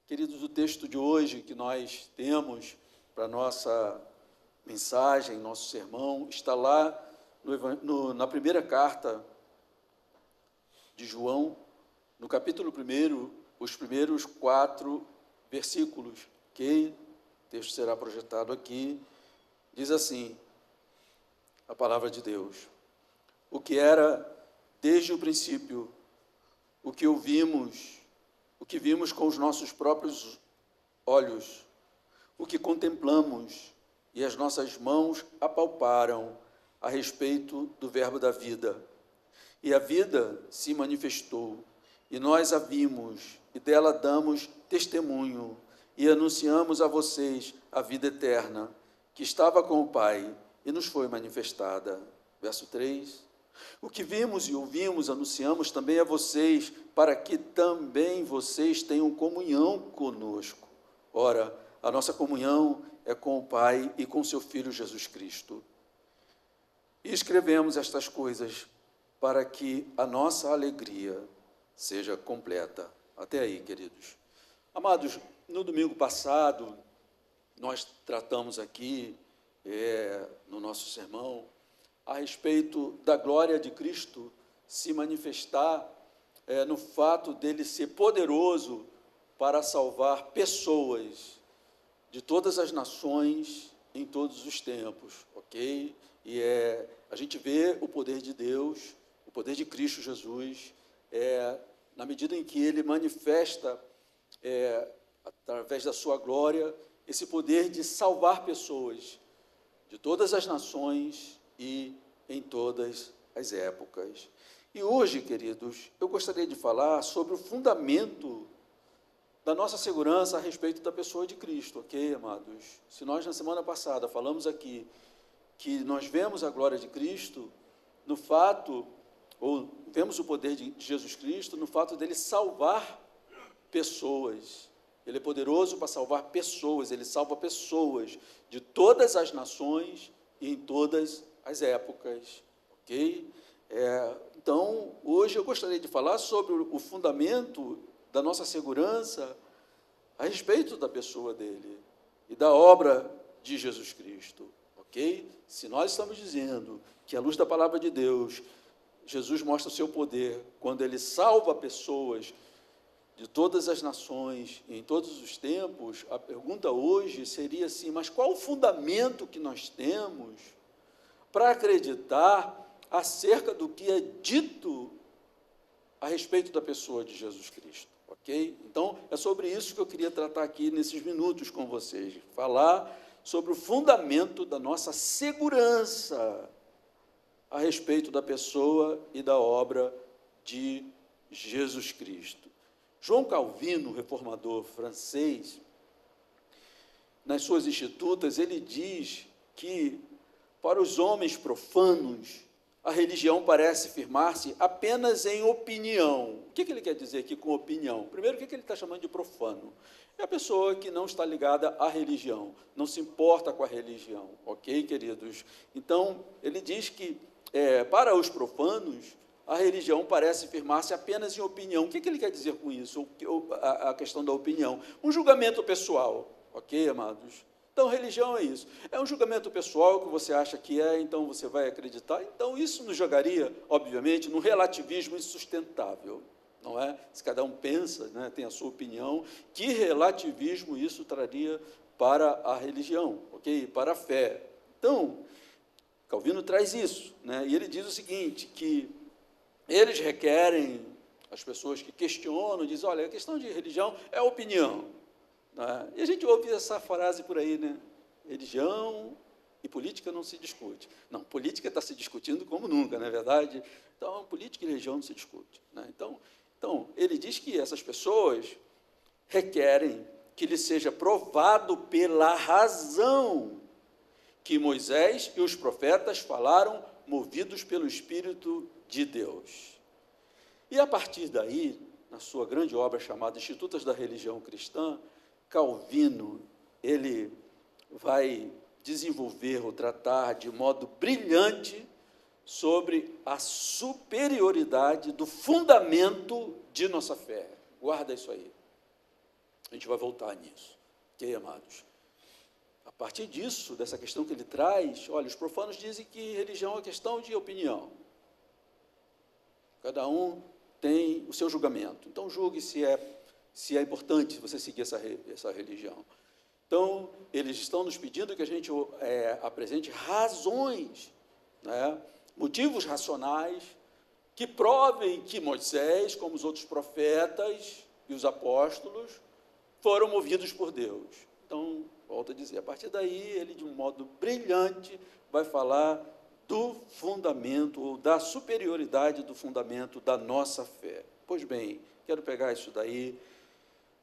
Queridos, o texto de hoje que nós temos para nossa mensagem, nosso sermão, está lá na primeira carta de João, no capítulo 1, os primeiros 4 versículos, ok? O texto será projetado aqui, diz assim, a palavra de Deus: o que era desde o princípio, o que vimos com os nossos próprios olhos, o que contemplamos e as nossas mãos apalparam a respeito do verbo da vida. E a vida se manifestou, e nós a vimos, e dela damos testemunho, e anunciamos a vocês a vida eterna, que estava com o Pai, e nos foi manifestada. Verso 3. O que vimos e ouvimos, anunciamos também a vocês, para que também vocês tenham comunhão conosco. Ora, a nossa comunhão é com o Pai e com seu Filho Jesus Cristo. E escrevemos estas coisas para que a nossa alegria seja completa. Até aí, queridos. Amados, no domingo passado, nós tratamos aqui, no nosso sermão, a respeito da glória de Cristo se manifestar no fato dele ser poderoso para salvar pessoas de todas as nações, em todos os tempos, ok? E a gente vê o poder de Deus, o poder de Cristo Jesus, na medida em que ele manifesta, através da sua glória, esse poder de salvar pessoas de todas as nações e em todas as épocas. E hoje, queridos, eu gostaria de falar sobre o fundamento da nossa segurança a respeito da pessoa de Cristo, ok, amados? Se nós, na semana passada, falamos aqui que nós vemos a glória de Cristo no fato, ou vemos o poder de Jesus Cristo no fato dele salvar pessoas. Ele é poderoso para salvar pessoas, ele salva pessoas de todas as nações e em todas as épocas, ok? Então, hoje eu gostaria de falar sobre o fundamento da nossa segurança a respeito da pessoa dele e da obra de Jesus Cristo, ok? Se nós estamos dizendo que, à luz da palavra de Deus, Jesus mostra o seu poder quando ele salva pessoas de todas as nações, em todos os tempos, a pergunta hoje seria assim, mas qual o fundamento que nós temos para acreditar acerca do que é dito a respeito da pessoa de Jesus Cristo, ok? Então, é sobre isso que eu queria tratar aqui nesses minutos com vocês, falar sobre o fundamento da nossa segurança a respeito da pessoa e da obra de Jesus Cristo. João Calvino, reformador francês, nas suas Institutas, ele diz que, para os homens profanos, a religião parece firmar-se apenas em opinião. O que ele quer dizer aqui com opinião? Primeiro, o que ele está chamando de profano? É a pessoa que não está ligada à religião, não se importa com a religião, ok, queridos? Então, ele diz que, para os profanos, a religião parece firmar-se apenas em opinião. O que ele quer dizer com isso? A questão da opinião. Um julgamento pessoal, ok, amados? Então, religião é isso. É um julgamento pessoal que você acha que então você vai acreditar. Então, isso nos jogaria, obviamente, num relativismo insustentável, não é? Se cada um pensa, né, tem a sua opinião, que relativismo isso traria para a religião, ok? Para a fé. Então, Calvino traz isso, né? E ele diz o seguinte, que eles requerem, as pessoas que questionam, dizem, olha, a questão de religião é opinião. Né? E a gente ouve essa frase por aí, né? Religião e política não se discute. Não, política está se discutindo como nunca, não é verdade? Então, política e religião não se discute. Né? Então, ele diz que essas pessoas requerem que lhe seja provado pela razão que Moisés e os profetas falaram movidos pelo Espírito de Deus. E a partir daí, na sua grande obra chamada Institutos da Religião Cristã, Calvino, ele vai desenvolver ou tratar de modo brilhante sobre a superioridade do fundamento de nossa fé. Guarda isso aí. A gente vai voltar nisso. Ok, amados? A partir disso, dessa questão que ele traz, olha, os profanos dizem que religião é questão de opinião. Cada um tem o seu julgamento. Então, julgue se é importante você seguir essa religião. Então, eles estão nos pedindo que a gente apresente razões, né, motivos racionais, que provem que Moisés, como os outros profetas e os apóstolos, foram movidos por Deus. Então, volto a dizer, a partir daí, ele, de um modo brilhante, vai falar do fundamento, ou da superioridade do fundamento da nossa fé. Pois bem, quero pegar isso daí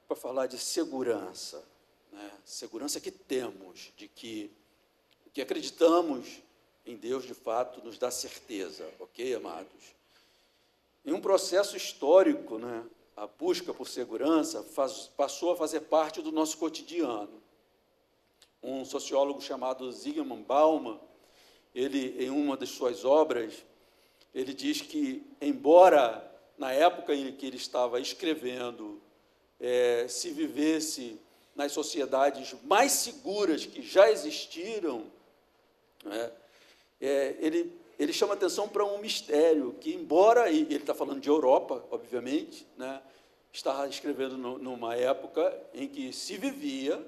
para falar de segurança, né? Segurança que temos de que o que acreditamos em Deus, de fato, nos dá certeza, ok, amados? Em um processo histórico, né, a busca por segurança passou a fazer parte do nosso cotidiano. Um sociólogo chamado Zygmunt Bauman, ele, em uma das suas obras, ele diz que, embora na época em que ele estava escrevendo, se vivesse nas sociedades mais seguras que já existiram, né, ele chama atenção para um mistério, que embora, e ele está falando de Europa, obviamente, né, estava escrevendo numa época em que se vivia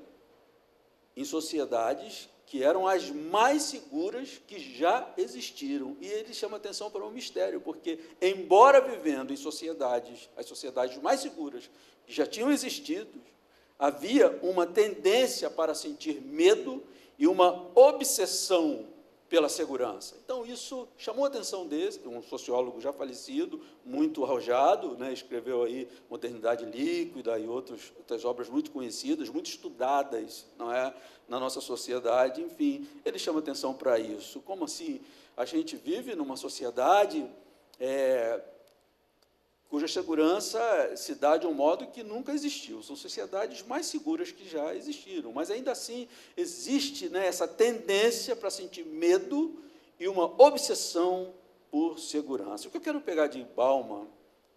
em sociedades que eram as mais seguras que já existiram. E ele chama atenção para um mistério, porque, embora vivendo em sociedades, as sociedades mais seguras que já tinham existido, havia uma tendência para sentir medo e uma obsessão pela segurança. Então, isso chamou a atenção dele, um sociólogo já falecido, muito arrojado, né, escreveu aí Modernidade Líquida e outras obras muito conhecidas, muito estudadas, não é, na nossa sociedade. Enfim, ele chama atenção para isso. Como assim? A gente vive numa sociedade cuja segurança se dá de um modo que nunca existiu. São sociedades mais seguras que já existiram, mas ainda assim existe, né, essa tendência para sentir medo e uma obsessão por segurança. O que eu quero pegar de Bauman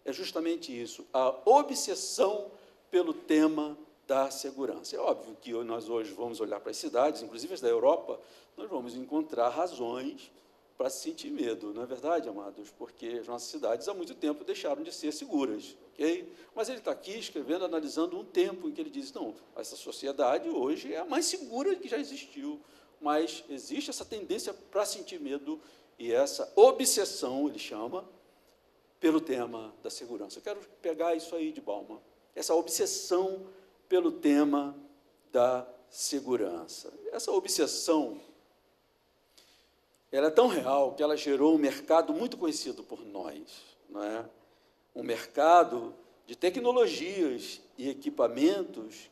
é justamente isso, a obsessão pelo tema da segurança. É óbvio que nós hoje vamos olhar para as cidades, inclusive as da Europa, nós vamos encontrar razões para sentir medo, não é verdade, amados? Porque as nossas cidades há muito tempo deixaram de ser seguras, ok? Mas ele está aqui escrevendo, analisando um tempo em que ele diz, não, essa sociedade hoje é a mais segura que já existiu, mas existe essa tendência para sentir medo e essa obsessão, ele chama, pelo tema da segurança. Eu quero pegar isso aí de Bauman, essa obsessão pelo tema da segurança. Essa obsessão, ela é tão real que ela gerou um mercado muito conhecido por nós, não é? Um mercado de tecnologias e equipamentos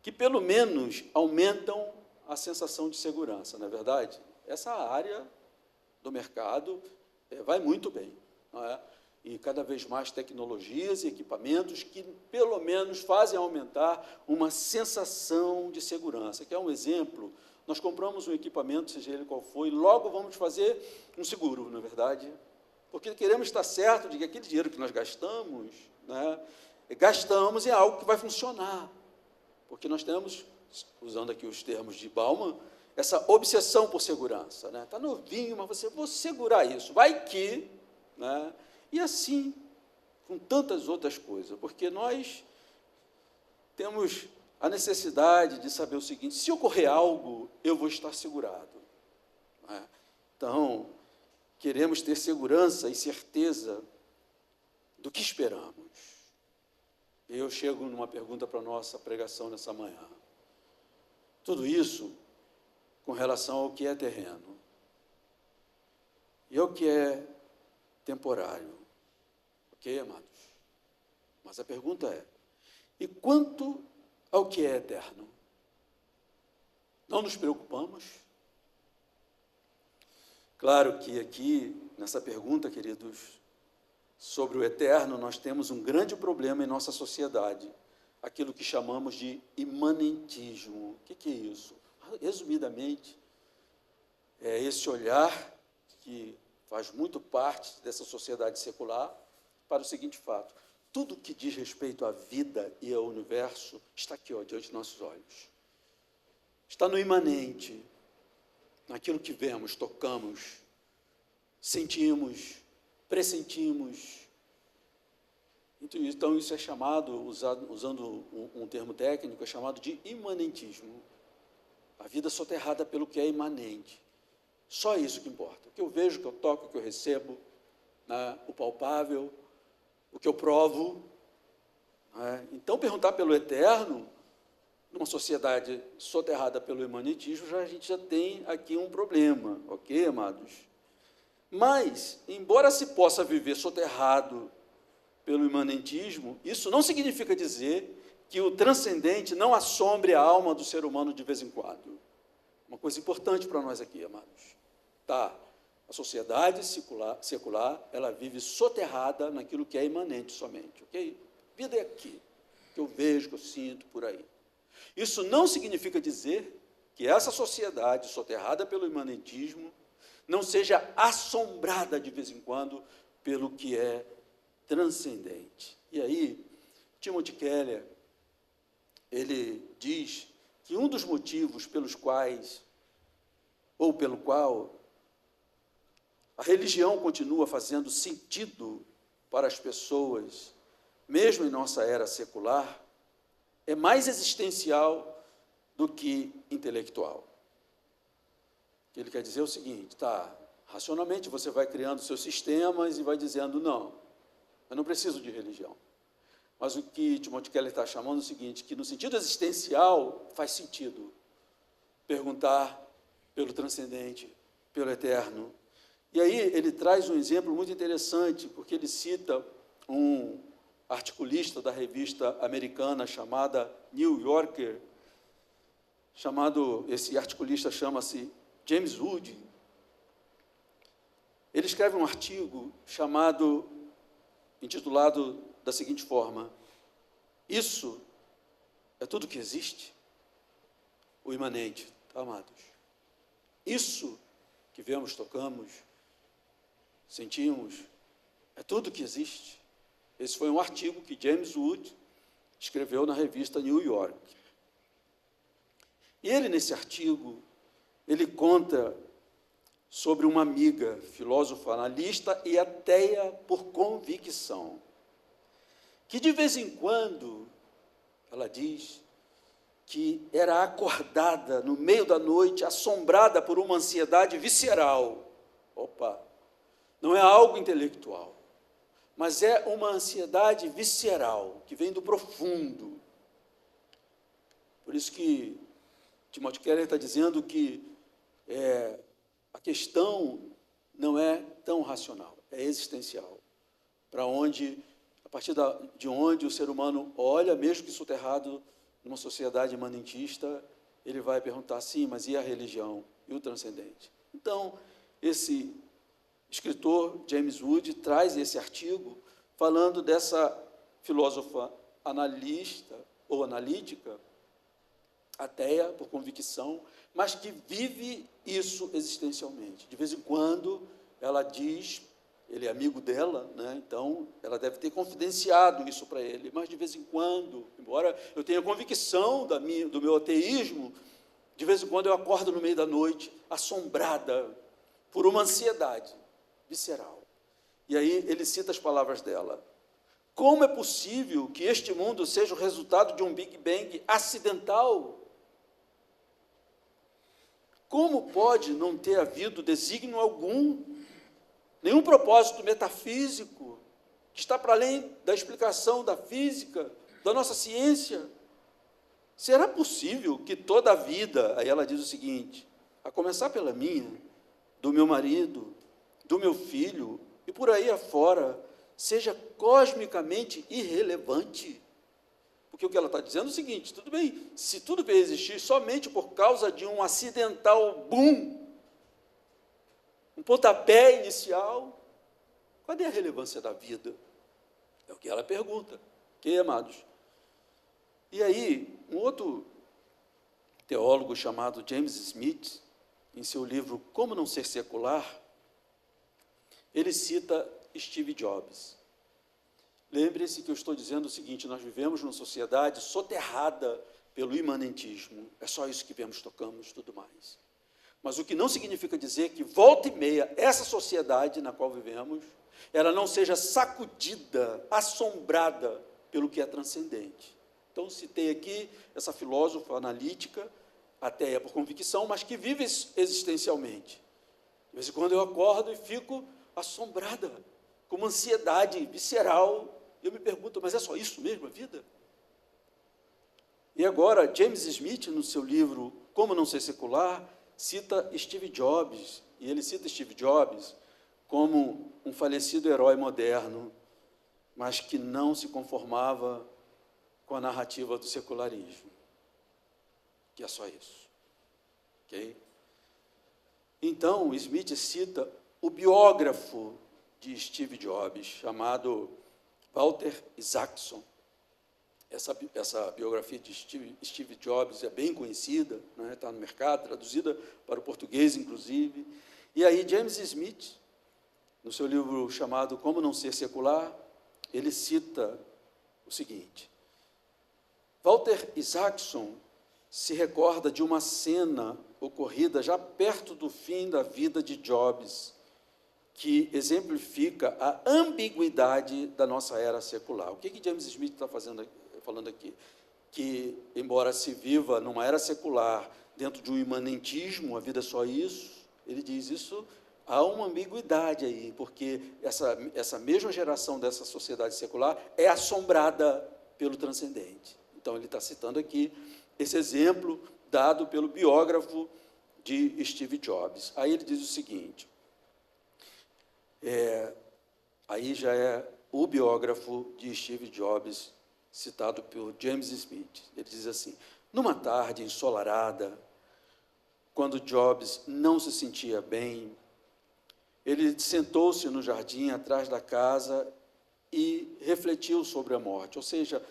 que, pelo menos, aumentam a sensação de segurança, não é verdade? Essa área do mercado vai muito bem, não é? E cada vez mais tecnologias e equipamentos que, pelo menos, fazem aumentar uma sensação de segurança. Quer um exemplo? Nós compramos um equipamento, seja ele qual for, e logo vamos fazer um seguro, não é verdade? Porque queremos estar certo de que aquele dinheiro que nós gastamos, né, gastamos em algo que vai funcionar. Porque nós temos, usando aqui os termos de Bauman, essa obsessão por segurança. Está novinho, mas vou segurar isso. Vai que... né, e assim, com tantas outras coisas, porque nós temos a necessidade de saber o seguinte, se ocorrer algo, eu vou estar segurado. Então, queremos ter segurança e certeza do que esperamos. Eu chego numa pergunta para a nossa pregação nessa manhã. Tudo isso com relação ao que é terreno e ao que é temporário. Ok, amados? Mas a pergunta é, e quanto ao que é eterno? Não nos preocupamos? Claro que aqui, nessa pergunta, queridos, sobre o eterno, nós temos um grande problema em nossa sociedade, aquilo que chamamos de imanentismo. O que é isso? Resumidamente, é esse olhar que faz muito parte dessa sociedade secular para o seguinte fato: tudo que diz respeito à vida e ao universo está aqui, diante de nossos olhos. Está no imanente, naquilo que vemos, tocamos, sentimos, pressentimos. Então, isso é chamado, usando um termo técnico, é chamado de imanentismo. A vida soterrada pelo que é imanente. Só isso que importa. O que eu vejo, o que eu toco, o que eu recebo, né? O palpável, o que eu provo. Né? Então, perguntar pelo eterno, numa sociedade soterrada pelo imanentismo, a gente já tem aqui um problema, ok, amados? Mas, embora se possa viver soterrado pelo imanentismo, isso não significa dizer que o transcendente não assombre a alma do ser humano de vez em quando. Uma coisa importante para nós aqui, amados. Tá, a sociedade secular, ela vive soterrada naquilo que é imanente somente, ok? Vida é aqui, que eu vejo, que eu sinto, por aí. Isso não significa dizer que essa sociedade soterrada pelo imanentismo não seja assombrada de vez em quando pelo que é transcendente. E aí, Timothy Keller, ele diz que um dos motivos pelos quais, ou pelo qual, a religião continua fazendo sentido para as pessoas, mesmo em nossa era secular, é mais existencial do que intelectual. Ele quer dizer o seguinte, racionalmente você vai criando seus sistemas e vai dizendo, não, eu não preciso de religião. Mas o que Timothy Keller está chamando é o seguinte, que no sentido existencial faz sentido perguntar pelo transcendente, pelo eterno. E aí ele traz um exemplo muito interessante, porque ele cita um articulista da revista americana chamada New Yorker, esse articulista chama-se James Wood. Ele escreve um artigo intitulado da seguinte forma: isso é tudo que existe? O imanente, amados. Isso que vemos, tocamos, sentimos, é tudo que existe. Esse foi um artigo que James Wood escreveu na revista New York. E ele, nesse artigo, ele conta sobre uma amiga, filósofa, analista e ateia por convicção, que de vez em quando, ela diz, que era acordada no meio da noite, assombrada por uma ansiedade visceral. Não é algo intelectual, mas é uma ansiedade visceral, que vem do profundo. Por isso que Timothy Keller está dizendo que a questão não é tão racional, é existencial. A partir de onde o ser humano olha, mesmo que soterrado numa sociedade imanentista, ele vai perguntar, sim, mas e a religião? E o transcendente? Então, esse escritor, James Wood, traz esse artigo falando dessa filósofa analista ou analítica, ateia por convicção, mas que vive isso existencialmente. De vez em quando, ela diz, ele é amigo dela, né? Então, ela deve ter confidenciado isso para ele, mas de vez em quando, embora eu tenha convicção do meu ateísmo, de vez em quando eu acordo no meio da noite, assombrada por uma ansiedade visceral. E aí ele cita as palavras dela. Como é possível que este mundo seja o resultado de um Big Bang acidental? Como pode não ter havido desígnio algum, nenhum propósito metafísico, que está para além da explicação da física, da nossa ciência? Será possível que toda a vida, aí ela diz o seguinte, a começar pela minha, do meu marido, do meu filho, e por aí afora, seja cosmicamente irrelevante? Porque o que ela está dizendo é o seguinte, tudo bem, se tudo veio existir somente por causa de um acidental boom, um pontapé inicial, cadê a relevância da vida? É o que ela pergunta, ok, amados? E aí, um outro teólogo chamado James Smith, em seu livro Como Não Ser Secular, ele cita Steve Jobs. lembre-se que eu estou dizendo o seguinte: nós vivemos numa sociedade soterrada pelo imanentismo. É só isso que vemos, tocamos, tudo mais. Mas o que não significa dizer que, volta e meia, essa sociedade na qual vivemos, ela não seja sacudida, assombrada pelo que é transcendente. Então, citei aqui essa filósofa analítica, ateia por convicção, mas que vive existencialmente. De vez em quando eu acordo e fico assombrada, com uma ansiedade visceral. Eu me pergunto, mas é só isso mesmo a vida? E agora, James Smith, no seu livro Como Não Ser Secular, cita Steve Jobs, e ele cita Steve Jobs como um falecido herói moderno, mas que não se conformava com a narrativa do secularismo, que é só isso. Ok? Então, Smith cita o biógrafo de Steve Jobs, chamado Walter Isaacson. Essa biografia de Steve Jobs é bem conhecida, né? Está no mercado, traduzida para o português, inclusive. E aí, James Smith, no seu livro chamado Como Não Ser Secular, ele cita o seguinte: Walter Isaacson se recorda de uma cena ocorrida já perto do fim da vida de Jobs, que exemplifica a ambiguidade da nossa era secular. O que James Smith está falando aqui? Que, embora se viva numa era secular, dentro de um imanentismo, a vida é só isso, ele diz isso, há uma ambiguidade aí, porque essa mesma geração dessa sociedade secular é assombrada pelo transcendente. Então, ele está citando aqui esse exemplo dado pelo biógrafo de Steve Jobs. Aí ele diz o seguinte, aí já é o biógrafo de Steve Jobs, citado por James Smith. Ele diz assim: numa tarde ensolarada, quando Jobs não se sentia bem, ele sentou-se no jardim atrás da casa e refletiu sobre a morte. Ou seja,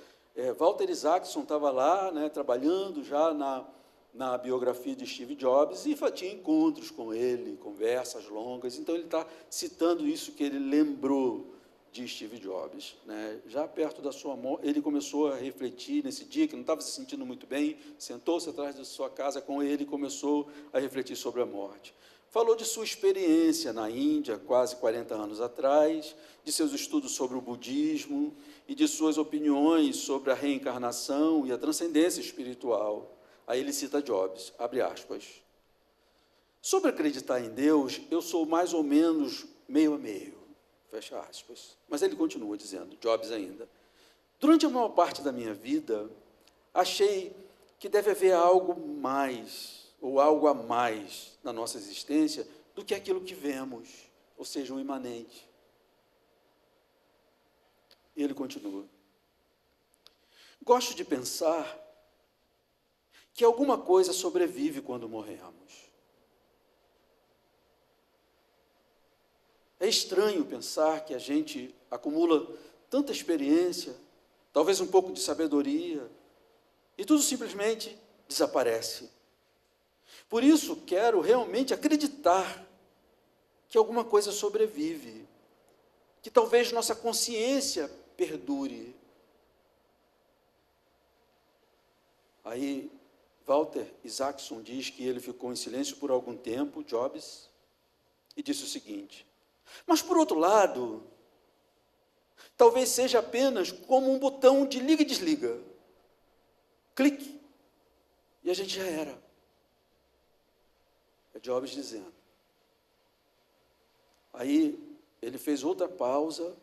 Walter Isaacson estava lá, né, trabalhando já na biografia de Steve Jobs e tinha encontros com ele, conversas longas. Então, ele está citando isso que ele lembrou de Steve Jobs, né? Já perto da sua morte, ele começou a refletir nesse dia, que não estava se sentindo muito bem, sentou-se atrás da sua casa com ele e começou a refletir sobre a morte. Falou de sua experiência na Índia, quase 40 anos atrás, de seus estudos sobre o budismo e de suas opiniões sobre a reencarnação e a transcendência espiritual. Aí ele cita Jobs, abre aspas. Sobre acreditar em Deus, eu sou mais ou menos meio a meio, fecha aspas. Mas ele continua dizendo, Jobs ainda, durante a maior parte da minha vida, achei que deve haver algo mais, ou algo a mais na nossa existência do que aquilo que vemos, ou seja, o imanente. E ele continua. Gosto de pensar que alguma coisa sobrevive quando morremos. É estranho pensar que a gente acumula tanta experiência, talvez um pouco de sabedoria, e tudo simplesmente desaparece. Por isso, quero realmente acreditar que alguma coisa sobrevive, que talvez nossa consciência perdure. Aí, Walter Isaacson diz que ele ficou em silêncio por algum tempo, Jobs, e disse o seguinte: mas, por outro lado, talvez seja apenas como um botão de liga e desliga. Clique, e a gente já era. É Jobs dizendo. Aí, ele fez outra pausa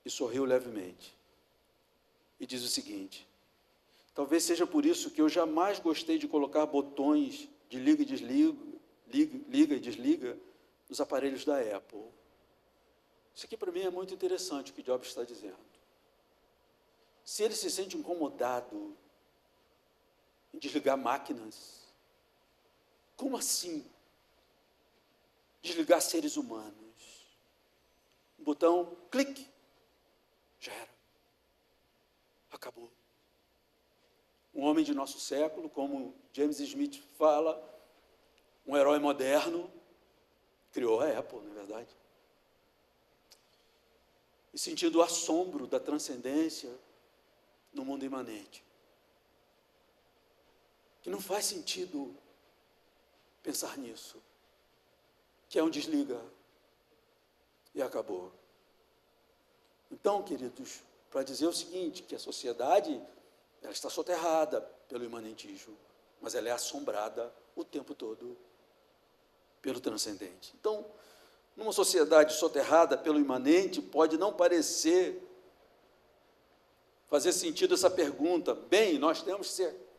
e sorriu levemente. E diz o seguinte: talvez seja por isso que eu jamais gostei de colocar botões de liga e desliga, liga e desliga nos aparelhos da Apple. Isso aqui para mim é muito interessante o que Jobs está dizendo. Se ele se sente incomodado em desligar máquinas, como assim desligar seres humanos? Um botão, clique, já era. Acabou. Um homem de nosso século, como James Smith fala, um herói moderno, criou a Apple, não é verdade? e sentindo o assombro da transcendência no mundo imanente. Que não faz sentido pensar nisso, que é um desliga e acabou. Então, queridos, para dizer o seguinte, que a sociedade ela está soterrada pelo imanentismo, mas ela é assombrada o tempo todo pelo transcendente. Então, numa sociedade soterrada pelo imanente, pode não fazer sentido essa pergunta. Bem, nós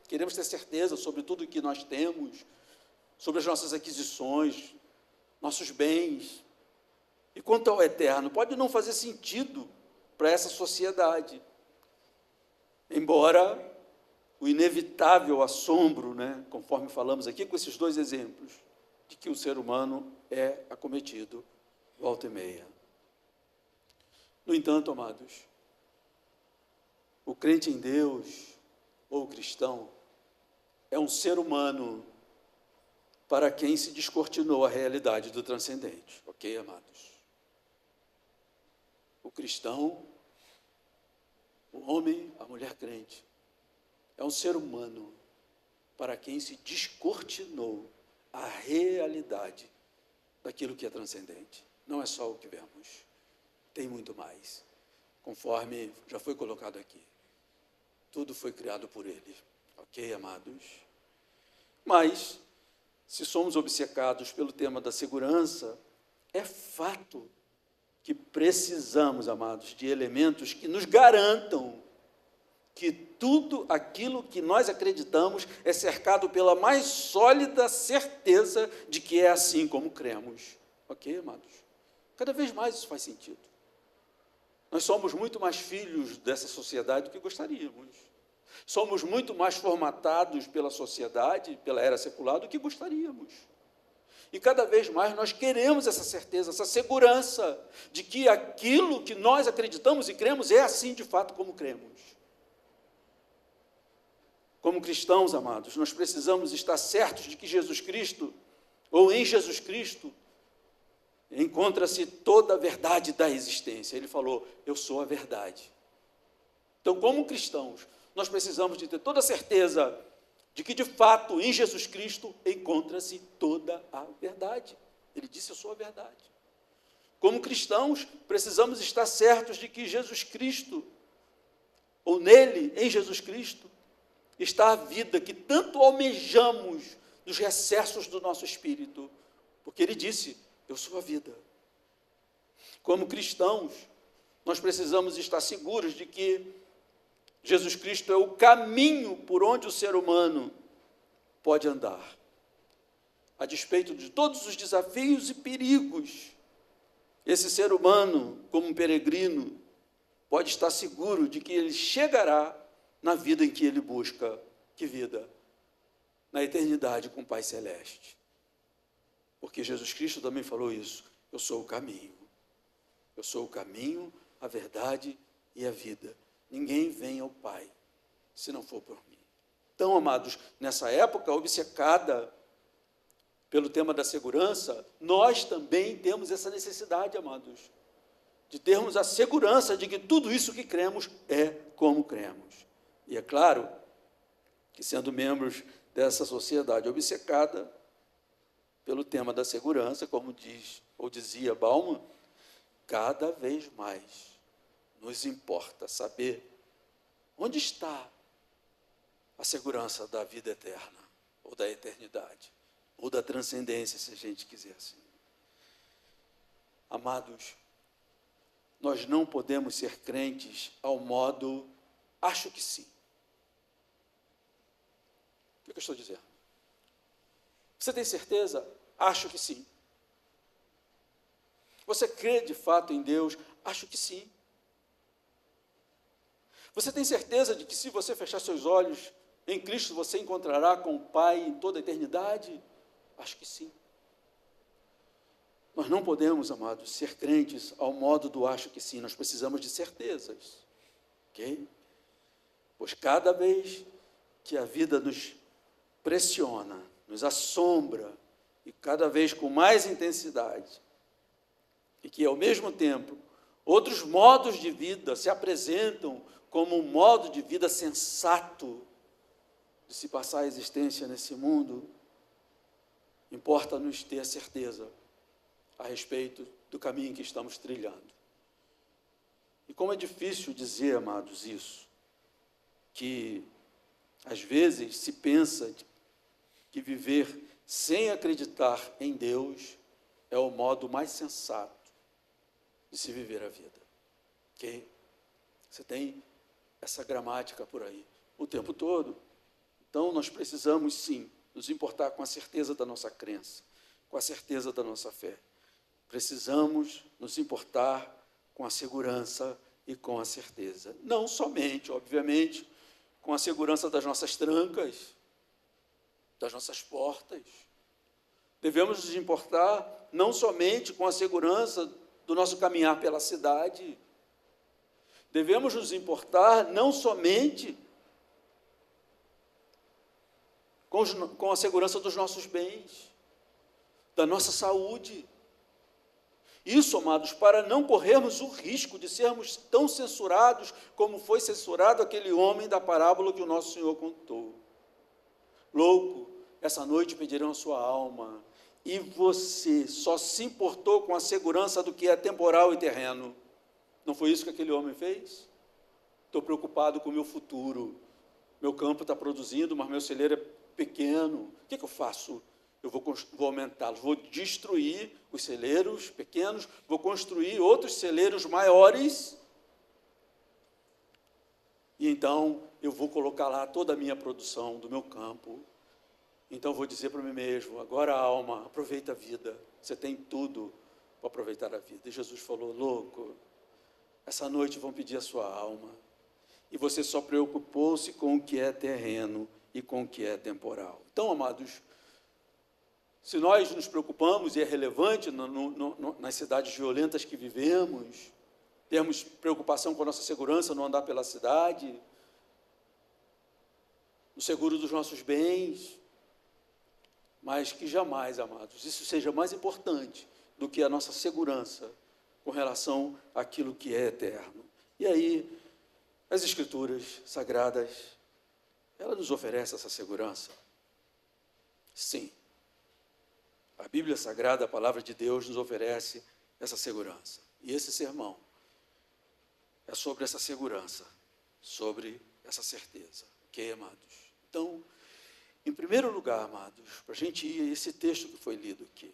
queremos ter certeza sobre tudo o que nós temos, sobre as nossas aquisições, nossos bens. E quanto ao eterno, pode não fazer sentido para essa sociedade. Embora o inevitável assombro, conforme falamos aqui com esses dois exemplos, de que o ser humano é acometido volta e meia. No entanto, amados, o crente em Deus, ou o cristão, é um ser humano para quem se descortinou a realidade do transcendente. Ok, amados? O cristão, o homem, a mulher crente, é um ser humano para quem se descortinou a realidade daquilo que é transcendente. Não é só o que vemos, tem muito mais. Conforme já foi colocado aqui, tudo foi criado por Ele. Ok, amados? Mas, se somos obcecados pelo tema da segurança, é fato que precisamos, amados, de elementos que nos garantam que tudo aquilo que nós acreditamos é cercado pela mais sólida certeza de que é assim como cremos. Ok, amados? Cada vez mais isso faz sentido. Nós somos muito mais filhos dessa sociedade do que gostaríamos. Somos muito mais formatados pela sociedade, pela era secular, do que gostaríamos. E cada vez mais nós queremos essa certeza, essa segurança de que aquilo que nós acreditamos e cremos é assim de fato como cremos. Como cristãos, amados, nós precisamos estar certos de que Jesus Cristo, ou em Jesus Cristo, encontra-se toda a verdade da existência. Ele falou, eu sou a verdade. Então, como cristãos, nós precisamos de ter toda a certeza de que, de fato, em Jesus Cristo, encontra-se toda a verdade. Ele disse, eu sou a verdade. Como cristãos, precisamos estar certos de que Jesus Cristo, ou nele, em Jesus Cristo, está a vida que tanto almejamos nos recessos do nosso espírito, porque ele disse, eu sou a vida. Como cristãos, nós precisamos estar seguros de que Jesus Cristo é o caminho por onde o ser humano pode andar. A despeito de todos os desafios e perigos, esse ser humano, como um peregrino, pode estar seguro de que ele chegará na vida em que ele busca. Que vida? Na eternidade com o Pai Celeste. Porque Jesus Cristo também falou isso. Eu sou o caminho. Eu sou o caminho, a verdade e a vida. Ninguém vem ao Pai se não for por mim. Então, amados, nessa época obcecada pelo tema da segurança, nós também temos essa necessidade, amados, de termos a segurança de que tudo isso que cremos é como cremos. E é claro que, sendo membros dessa sociedade obcecada pelo tema da segurança, como diz ou dizia Bauman, cada vez mais nos importa saber onde está a segurança da vida eterna, ou da eternidade, ou da transcendência, se a gente quiser assim. Amados, nós não podemos ser crentes ao modo acho que sim. O que eu estou dizendo? Você tem certeza? Acho que sim. Você crê de fato em Deus? Acho que sim. Você tem certeza de que se você fechar seus olhos em Cristo, você encontrará com o Pai em toda a eternidade? Acho que sim. Nós não podemos, amados, ser crentes ao modo do acho que sim. Nós precisamos de certezas. Ok? Pois cada vez que a vida nos pressiona, nos assombra, e cada vez com mais intensidade, e que, ao mesmo tempo, Outros modos de vida se apresentam como um modo de vida sensato de se passar a existência nesse mundo. Importa-nos ter a certeza a respeito do caminho que estamos trilhando. E como é difícil dizer, amados, isso, que às vezes se pensa que viver sem acreditar em Deus é o modo mais sensato de se viver a vida. Ok? Você tem essa gramática por aí o tempo todo. Então, nós precisamos, sim, nos importar com a certeza da nossa crença, com a certeza da nossa fé. Precisamos nos importar com a segurança e com a certeza. Não somente, obviamente, com a segurança das nossas trancas, das nossas portas. Devemos nos importar não somente com a segurança do nosso caminhar pela cidade. Devemos nos importar não somente com a segurança dos nossos bens, da nossa saúde. Isso, amados, para não corrermos o risco de sermos tão censurados como foi censurado aquele homem da parábola que o nosso Senhor contou. Louco, essa noite pedirão a sua alma, e você só se importou com a segurança do que é temporal e terreno. Não foi isso que aquele homem fez? Estou preocupado com o meu futuro. Meu campo está produzindo, mas meu celeiro é pequeno. O que eu faço? Eu vou aumentá-los, vou destruir os celeiros pequenos, vou construir outros celeiros maiores, e então eu vou colocar lá toda a minha produção do meu campo. Então vou dizer para mim mesmo: agora, alma, aproveita a vida, você tem tudo para aproveitar a vida. E Jesus falou: louco, essa noite vão pedir a sua alma, e você só preocupou-se com o que é terreno e com o que é temporal. Então, amados, se nós nos preocupamos, e é relevante nas cidades violentas que vivemos, temos preocupação com a nossa segurança no andar pela cidade, no seguro dos nossos bens, mas que jamais, amados, isso seja mais importante do que a nossa segurança com relação àquilo que é eterno. E aí, as Escrituras Sagradas, ela nos oferece essa segurança? Sim. A Bíblia Sagrada, a Palavra de Deus, nos oferece essa segurança. E esse sermão é sobre essa segurança, sobre essa certeza. Ok, amados? Então, em primeiro lugar, amados, para a gente ir a esse texto que foi lido aqui,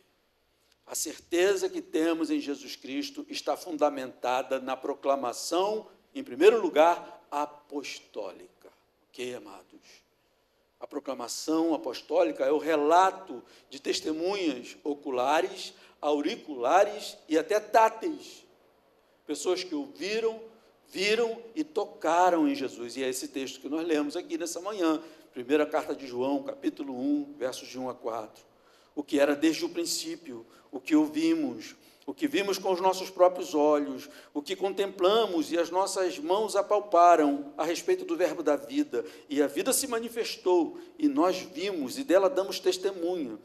a certeza que temos em Jesus Cristo está fundamentada na proclamação, em primeiro lugar, apostólica. Ok, amados? A proclamação apostólica é o relato de testemunhas oculares, auriculares e até táteis. Pessoas que ouviram, viram e tocaram em Jesus. E é esse texto que nós lemos aqui nessa manhã. Primeira carta de João, capítulo 1, versos de 1 a 4. O que era desde o princípio, o que ouvimos, o que vimos com os nossos próprios olhos, o que contemplamos e as nossas mãos apalparam a respeito do verbo da vida, e a vida se manifestou, e nós vimos, e dela damos testemunho,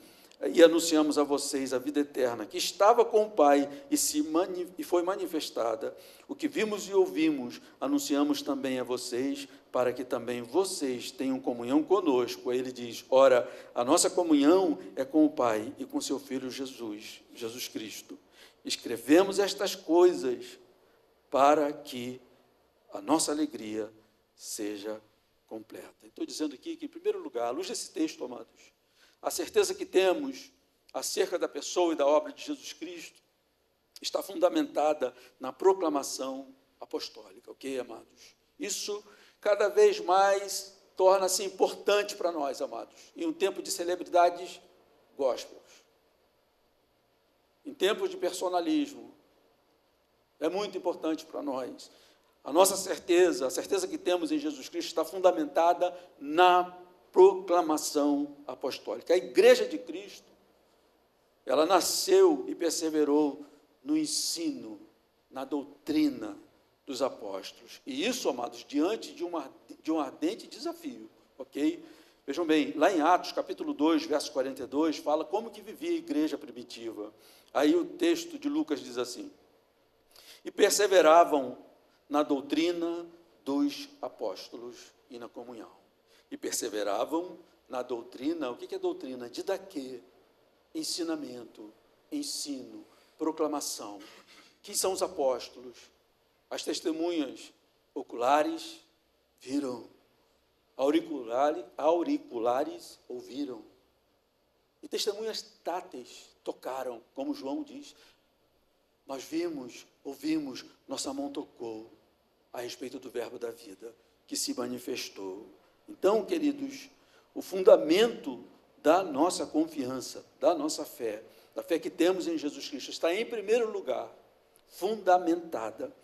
e anunciamos a vocês a vida eterna, que estava com o Pai e foi manifestada. O que vimos e ouvimos, anunciamos também a vocês, para que também vocês tenham comunhão conosco. Aí ele diz: ora, a nossa comunhão é com o Pai e com seu Filho Jesus Cristo. Escrevemos estas coisas para que a nossa alegria seja completa. Estou dizendo aqui que, em primeiro lugar, à luz desse texto, amados, a certeza que temos acerca da pessoa e da obra de Jesus Cristo está fundamentada na proclamação apostólica, ok, amados? Isso cada vez mais torna-se importante para nós, amados, em um tempo de celebridades gospels. Em tempos de personalismo, é muito importante para nós. A nossa certeza, a certeza que temos em Jesus Cristo está fundamentada na proclamação apostólica. A Igreja de Cristo, ela nasceu e perseverou no ensino, na doutrina dos apóstolos. E isso, amados, diante de um ardente desafio, ok? Vejam bem, lá em Atos, capítulo 2, verso 42, fala como que vivia a igreja primitiva. Aí o texto de Lucas diz assim: e perseveravam na doutrina dos apóstolos e na comunhão. E perseveravam na doutrina, o que é doutrina? Didaquê, ensinamento, ensino, proclamação. Quem são os apóstolos? As testemunhas oculares viram, auriculares ouviram, e testemunhas táteis tocaram, como João diz. Nós vimos, ouvimos, nossa mão tocou a respeito do verbo da vida, que se manifestou. Então, queridos, o fundamento da nossa confiança, da nossa fé, da fé que temos em Jesus Cristo, está em primeiro lugar fundamentada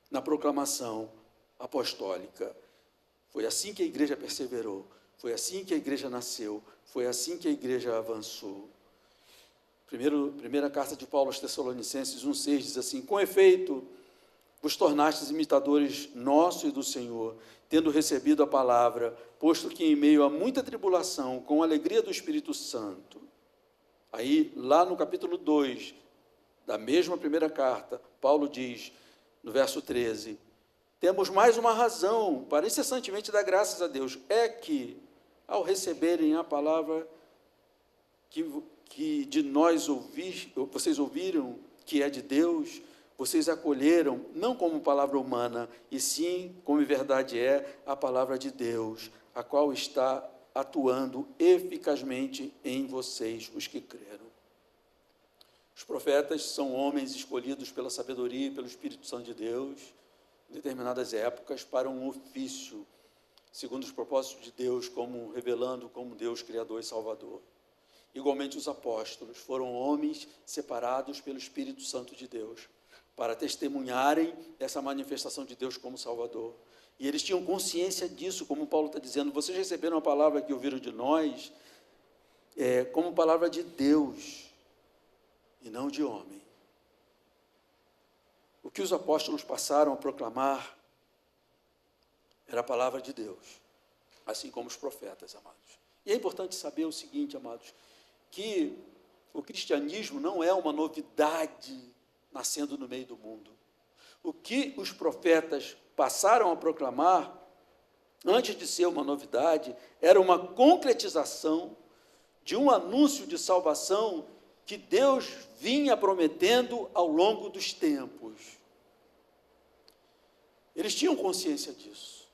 na proclamação apostólica. Foi assim que a igreja perseverou, foi assim que a igreja nasceu, foi assim que a igreja avançou. Primeira carta de Paulo aos Tessalonicenses 1,6 diz assim: com efeito, vos tornastes imitadores nossos e do Senhor, tendo recebido a palavra, posto que em meio a muita tribulação, com a alegria do Espírito Santo. Aí, lá no capítulo 2, da mesma primeira carta, Paulo diz, no verso 13, temos mais uma razão para incessantemente dar graças a Deus, é que, ao receberem a palavra que de nós vocês ouviram, que é de Deus, vocês acolheram, não como palavra humana, e sim, como em verdade é, a palavra de Deus, a qual está atuando eficazmente em vocês, os que creram. Os profetas são homens escolhidos pela sabedoria e pelo Espírito Santo de Deus, em determinadas épocas, para um ofício, segundo os propósitos de Deus, como revelando como Deus Criador e Salvador. Igualmente, os apóstolos foram homens separados pelo Espírito Santo de Deus, para testemunharem essa manifestação de Deus como Salvador. E eles tinham consciência disso, como Paulo está dizendo, vocês receberam a palavra que ouviram de nós, como palavra de Deus, e não de homem. O que os apóstolos passaram a proclamar era a palavra de Deus, assim como os profetas, amados. E é importante saber o seguinte, amados, que o cristianismo não é uma novidade nascendo no meio do mundo. O que os profetas passaram a proclamar, antes de ser uma novidade, era uma concretização de um anúncio de salvação que Deus vinha prometendo ao longo dos tempos. Eles tinham consciência disso.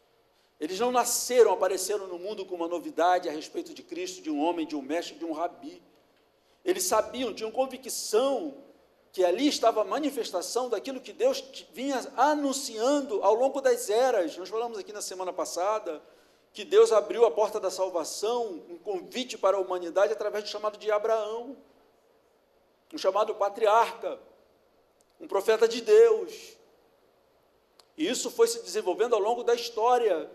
Eles não nasceram, apareceram no mundo com uma novidade a respeito de Cristo, de um homem, de um mestre, de um rabi. Eles sabiam, tinham convicção que ali estava a manifestação daquilo que Deus vinha anunciando ao longo das eras. Nós falamos aqui na semana passada que Deus abriu a porta da salvação, um convite para a humanidade através do chamado de Abraão, um chamado patriarca, um profeta de Deus. E isso foi se desenvolvendo ao longo da história.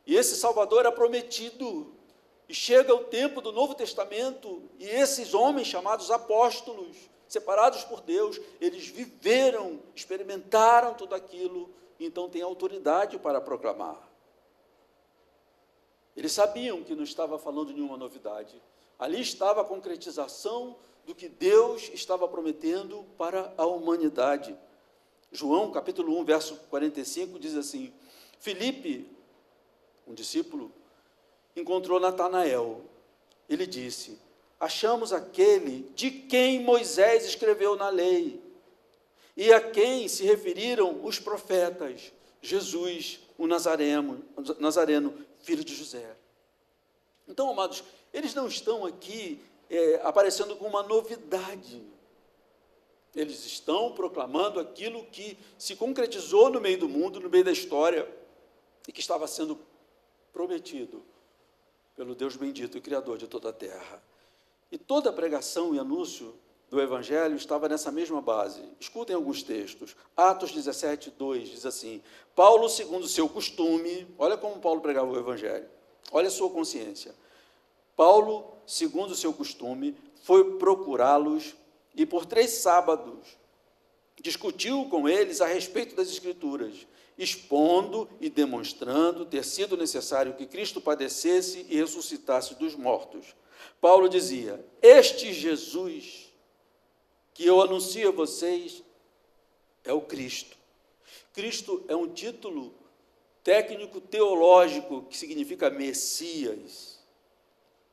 E esse Salvador era prometido. E chega o tempo do Novo Testamento, e esses homens chamados apóstolos, separados por Deus, eles viveram, experimentaram tudo aquilo, e então têm autoridade para proclamar. Eles sabiam que não estava falando de nenhuma novidade. Ali estava a concretização do que Deus estava prometendo para a humanidade. João, capítulo 1, verso 45, diz assim: Filipe, um discípulo, encontrou Natanael. Ele disse: achamos aquele de quem Moisés escreveu na lei, e a quem se referiram os profetas, Jesus, o Nazareno, filho de José. Então, amados, eles não estão aqui aparecendo com uma novidade. Eles estão proclamando aquilo que se concretizou no meio do mundo, no meio da história, e que estava sendo prometido pelo Deus bendito e Criador de toda a terra. E toda a pregação e anúncio do Evangelho estava nessa mesma base. Escutem alguns textos. Atos 17, 2 diz assim: Paulo, segundo o seu costume, olha como Paulo pregava o Evangelho, olha a sua consciência. Paulo, segundo o seu costume, foi procurá-los e por 3 sábados discutiu com eles a respeito das Escrituras, expondo e demonstrando ter sido necessário que Cristo padecesse e ressuscitasse dos mortos. Paulo dizia: este Jesus que eu anuncio a vocês é o Cristo. Cristo é um título técnico teológico que significa Messias,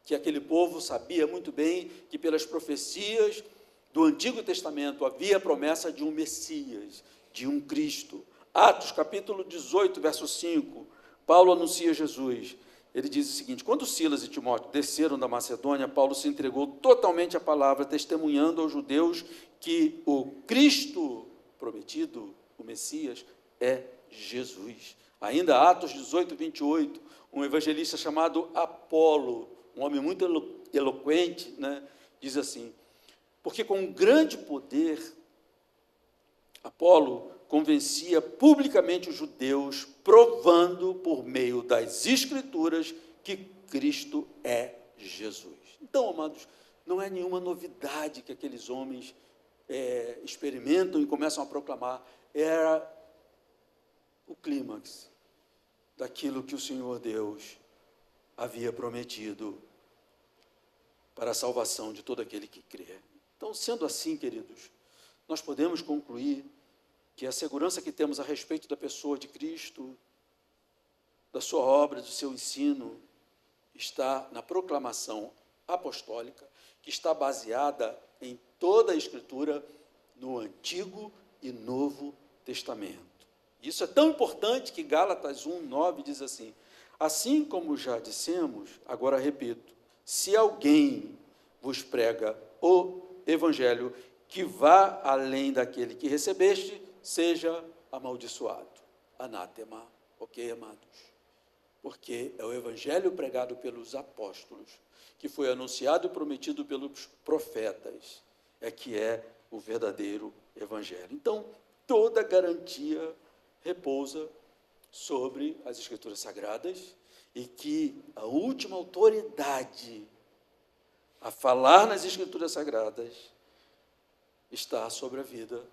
que aquele povo sabia muito bem que pelas profecias do Antigo Testamento havia a promessa de um Messias, de um Cristo. Atos, capítulo 18, verso 5, Paulo anuncia Jesus. Ele diz o seguinte: quando Silas e Timóteo desceram da Macedônia, Paulo se entregou totalmente à palavra, testemunhando aos judeus que o Cristo prometido, o Messias, é Jesus. Ainda Atos 18, 28, um evangelista chamado Apolo, um homem muito eloquente, né, diz assim: porque com grande poder, Apolo convencia publicamente os judeus, provando por meio das Escrituras que Cristo é Jesus. Então, amados, não é nenhuma novidade que aqueles homens experimentam e começam a proclamar. Era o clímax daquilo que o Senhor Deus havia prometido para a salvação de todo aquele que crê. Então, sendo assim, queridos, nós podemos concluir que a segurança que temos a respeito da pessoa de Cristo, da sua obra, do seu ensino, está na proclamação apostólica, que está baseada em toda a Escritura, no Antigo e Novo Testamento. Isso é tão importante que Gálatas 1:9 diz assim: assim como já dissemos, agora repito, se alguém vos prega o Evangelho que vá além daquele que recebeste, seja amaldiçoado, anátema, ok, amados? Porque é o Evangelho pregado pelos apóstolos, que foi anunciado e prometido pelos profetas, é que é o verdadeiro Evangelho. Então, toda garantia repousa sobre as Escrituras Sagradas, e que a última autoridade a falar nas Escrituras Sagradas está sobre a vida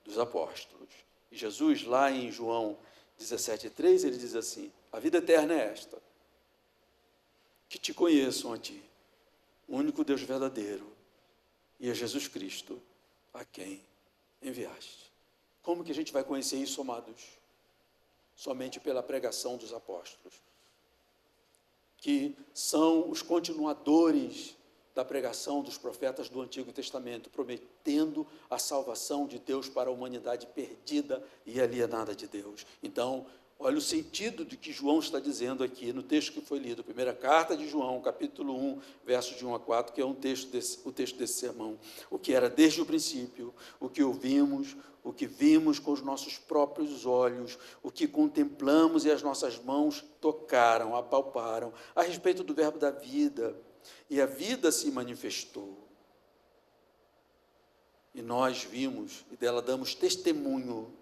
dos apóstolos. E Jesus, lá em João 17:3, ele diz assim: a vida eterna é esta, que te conheçam a ti, o único Deus verdadeiro, e a Jesus Cristo, a quem enviaste. Como que a gente vai conhecer isso, amados? Somente pela pregação dos apóstolos, que são os continuadores da pregação dos profetas do Antigo Testamento, prometendo a salvação de Deus para a humanidade perdida e alienada de Deus. Então, olha o sentido do que João está dizendo aqui no texto que foi lido, primeira carta de João, capítulo 1, versos de 1 a 4, que é o texto desse sermão. O que era desde o princípio, o que ouvimos, o que vimos com os nossos próprios olhos, o que contemplamos e as nossas mãos tocaram, apalparam, a respeito do verbo da vida. E a vida se manifestou. E nós vimos, e dela damos testemunho,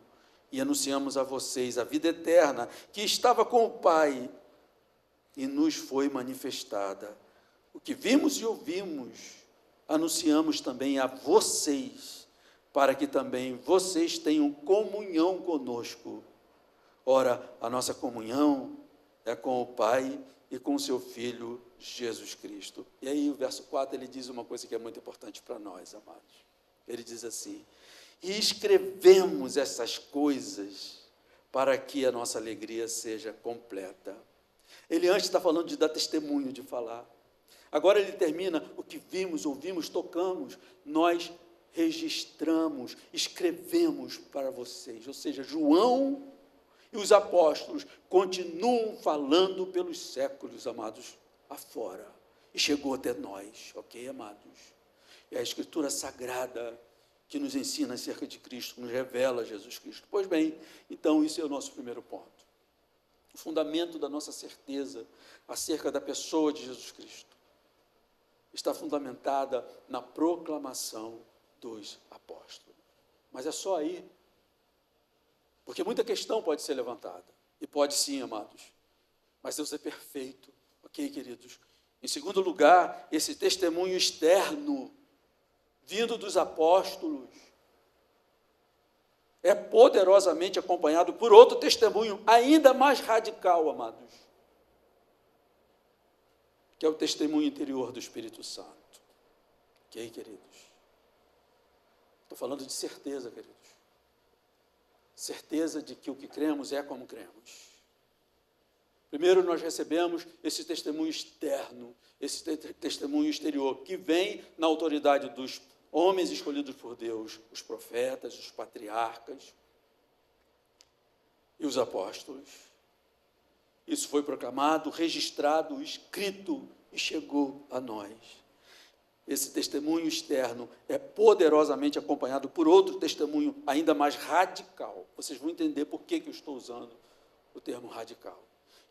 e anunciamos a vocês a vida eterna, que estava com o Pai, e nos foi manifestada. O que vimos e ouvimos, anunciamos também a vocês, para que também vocês tenham comunhão conosco. Ora, a nossa comunhão é com o Pai e com o seu Filho, Jesus Cristo. E aí o verso 4, ele diz uma coisa que é muito importante para nós, amados. Ele diz assim: e escrevemos essas coisas para que a nossa alegria seja completa. Ele antes está falando de dar testemunho, de falar. Agora ele termina: o que vimos, ouvimos, tocamos, nós registramos, escrevemos para vocês. Ou seja, João e os apóstolos continuam falando pelos séculos, amados, afora. E chegou até nós, ok, amados? É a Escritura Sagrada que nos ensina acerca de Cristo, nos revela Jesus Cristo. Pois bem, então isso é o nosso primeiro ponto. O fundamento da nossa certeza acerca da pessoa de Jesus Cristo está fundamentada na proclamação dos apóstolos. Mas é só aí, porque muita questão pode ser levantada, e pode sim, amados, mas Deus é perfeito, ok, queridos? Em segundo lugar, esse testemunho externo, vindo dos apóstolos, é poderosamente acompanhado por outro testemunho ainda mais radical, amados, que é o testemunho interior do Espírito Santo. Ok, queridos? Estou falando de certeza, queridos. certeza de que o que cremos é como cremos. Primeiro, nós recebemos esse testemunho externo, esse testemunho exterior, que vem na autoridade dos homens escolhidos por Deus, os profetas, os patriarcas e os apóstolos. Isso foi proclamado, registrado, escrito e chegou a nós. Esse testemunho externo é poderosamente acompanhado por outro testemunho ainda mais radical. Vocês vão entender por que eu estou usando o termo radical,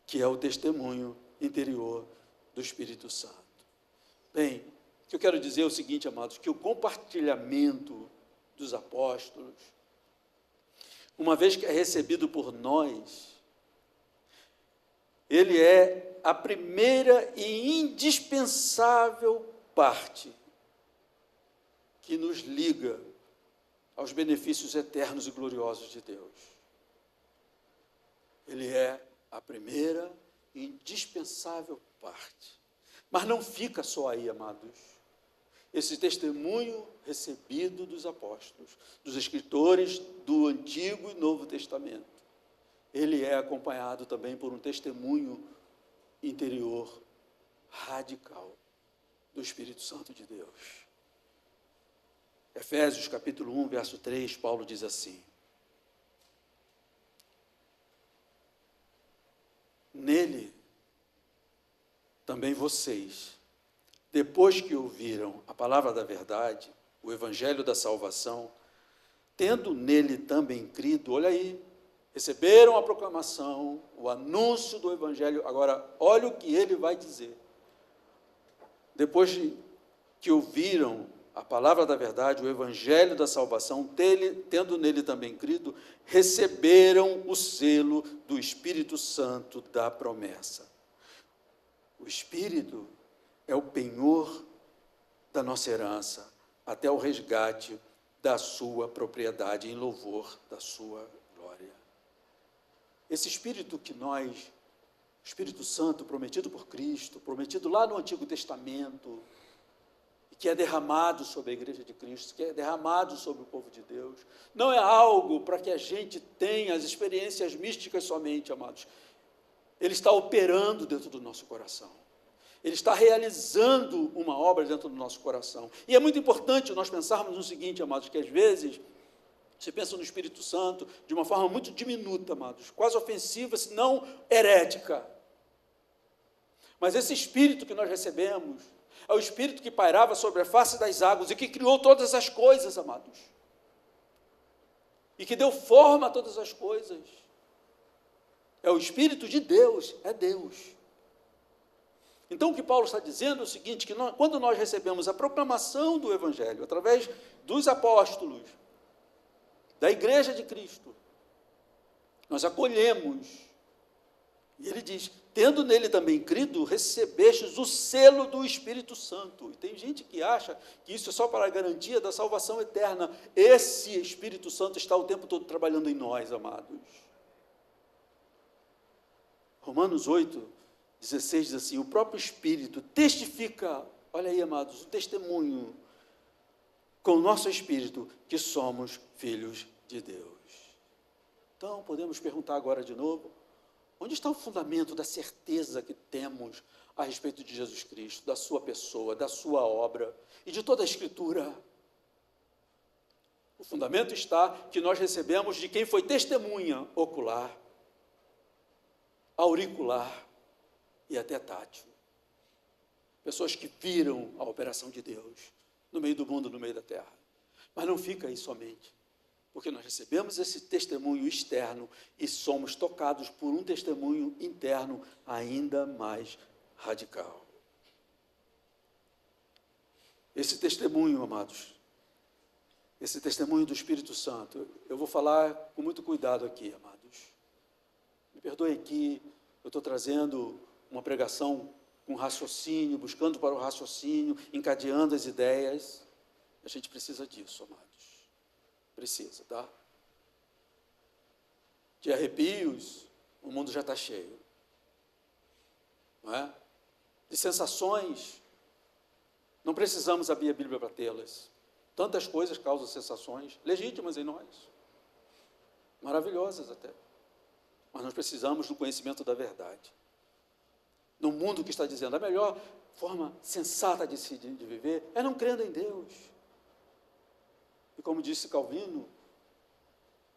que é o testemunho interior do Espírito Santo. Bem, o que eu quero dizer é o seguinte, amados, que o compartilhamento dos apóstolos, uma vez que é recebido por nós, ele é a primeira e indispensável parte que nos liga aos benefícios eternos e gloriosos de Deus. Ele é a primeira e indispensável parte. Mas não fica só aí, amados. Esse testemunho recebido dos apóstolos, dos escritores do Antigo e Novo Testamento, ele é acompanhado também por um testemunho interior radical do Espírito Santo de Deus. Efésios capítulo 1, verso 3, Paulo diz assim: nele, também vocês, depois que ouviram a palavra da verdade, o evangelho da salvação, tendo nele também crido, olha aí, receberam a proclamação, o anúncio do evangelho. Agora, olha o que ele vai dizer. Depois que ouviram a palavra da verdade, o evangelho da salvação, tendo nele também crido, receberam o selo do Espírito Santo da promessa. O Espírito é o penhor da nossa herança, até o resgate da sua propriedade, em louvor da sua glória. Esse Espírito que nós, o Espírito Santo prometido por Cristo, prometido lá no Antigo Testamento, que é derramado sobre a Igreja de Cristo, que é derramado sobre o povo de Deus, não é algo para que a gente tenha as experiências místicas somente, amados. Ele está operando dentro do nosso coração. Ele está realizando uma obra dentro do nosso coração. E é muito importante nós pensarmos no seguinte, amados, que às vezes você pensa no Espírito Santo de uma forma muito diminuta, amados, quase ofensiva, se não herética. Mas esse Espírito que nós recebemos é o Espírito que pairava sobre a face das águas e que criou todas as coisas, amados. E que deu forma a todas as coisas. É o Espírito de Deus, é Deus. Então, o que Paulo está dizendo é o seguinte, que quando nós recebemos a proclamação do Evangelho, através dos apóstolos, da Igreja de Cristo, nós acolhemos, e ele diz, tendo nele também crido, recebestes o selo do Espírito Santo. E tem gente que acha que isso é só para a garantia da salvação eterna. Esse Espírito Santo está o tempo todo trabalhando em nós, amados. Romanos 8:16 diz assim, o próprio Espírito testifica, olha aí, amados, o testemunho com o nosso Espírito que somos filhos de Deus. Então, podemos perguntar agora de novo, onde está o fundamento da certeza que temos a respeito de Jesus Cristo, da sua pessoa, da sua obra e de toda a Escritura? O fundamento está que nós recebemos de quem foi testemunha ocular, auricular e até tátil. Pessoas que viram a operação de Deus no meio do mundo, no meio da terra. Mas não fica aí somente, porque nós recebemos esse testemunho externo e somos tocados por um testemunho interno ainda mais radical. Esse testemunho, amados, esse testemunho do Espírito Santo, eu vou falar com muito cuidado aqui, amados. Me perdoem aqui, eu estou trazendo uma pregação com raciocínio, buscando para o raciocínio, encadeando as ideias. A gente precisa disso, amados. Precisa, tá? De arrepios, o mundo já está cheio. Não é? De sensações, não precisamos abrir a Bíblia para tê-las. Tantas coisas causam sensações legítimas em nós. maravilhosas até, mas nós precisamos do conhecimento da verdade. No mundo que está dizendo, a melhor forma sensata de viver é não crendo em Deus. E como disse Calvino,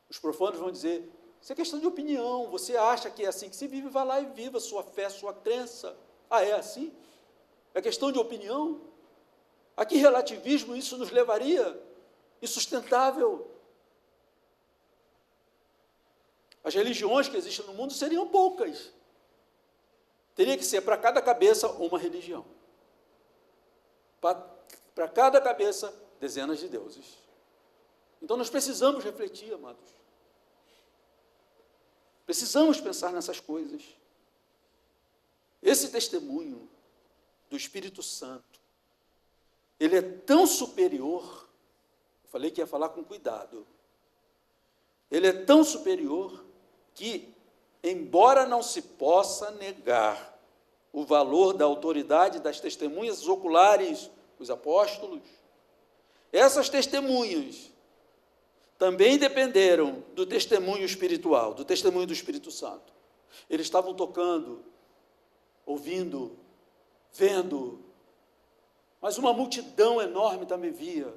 os profanos vão dizer, isso é questão de opinião, você acha que é assim que se vive, vá lá e viva sua fé, sua crença. Ah, é assim? É questão de opinião? A que relativismo isso nos levaria? Insustentável. As religiões que existem no mundo seriam poucas. Teria que ser para cada cabeça uma religião. Para cada cabeça, dezenas de deuses. Então nós precisamos refletir, amados. Precisamos pensar nessas coisas. Esse testemunho do Espírito Santo, ele é tão superior, eu falei que ia falar com cuidado, ele é tão superior que, embora não se possa negar o valor da autoridade das testemunhas oculares, os apóstolos, essas testemunhas também dependeram do testemunho espiritual, do testemunho do Espírito Santo. Eles estavam tocando, ouvindo, vendo, mas uma multidão enorme também via,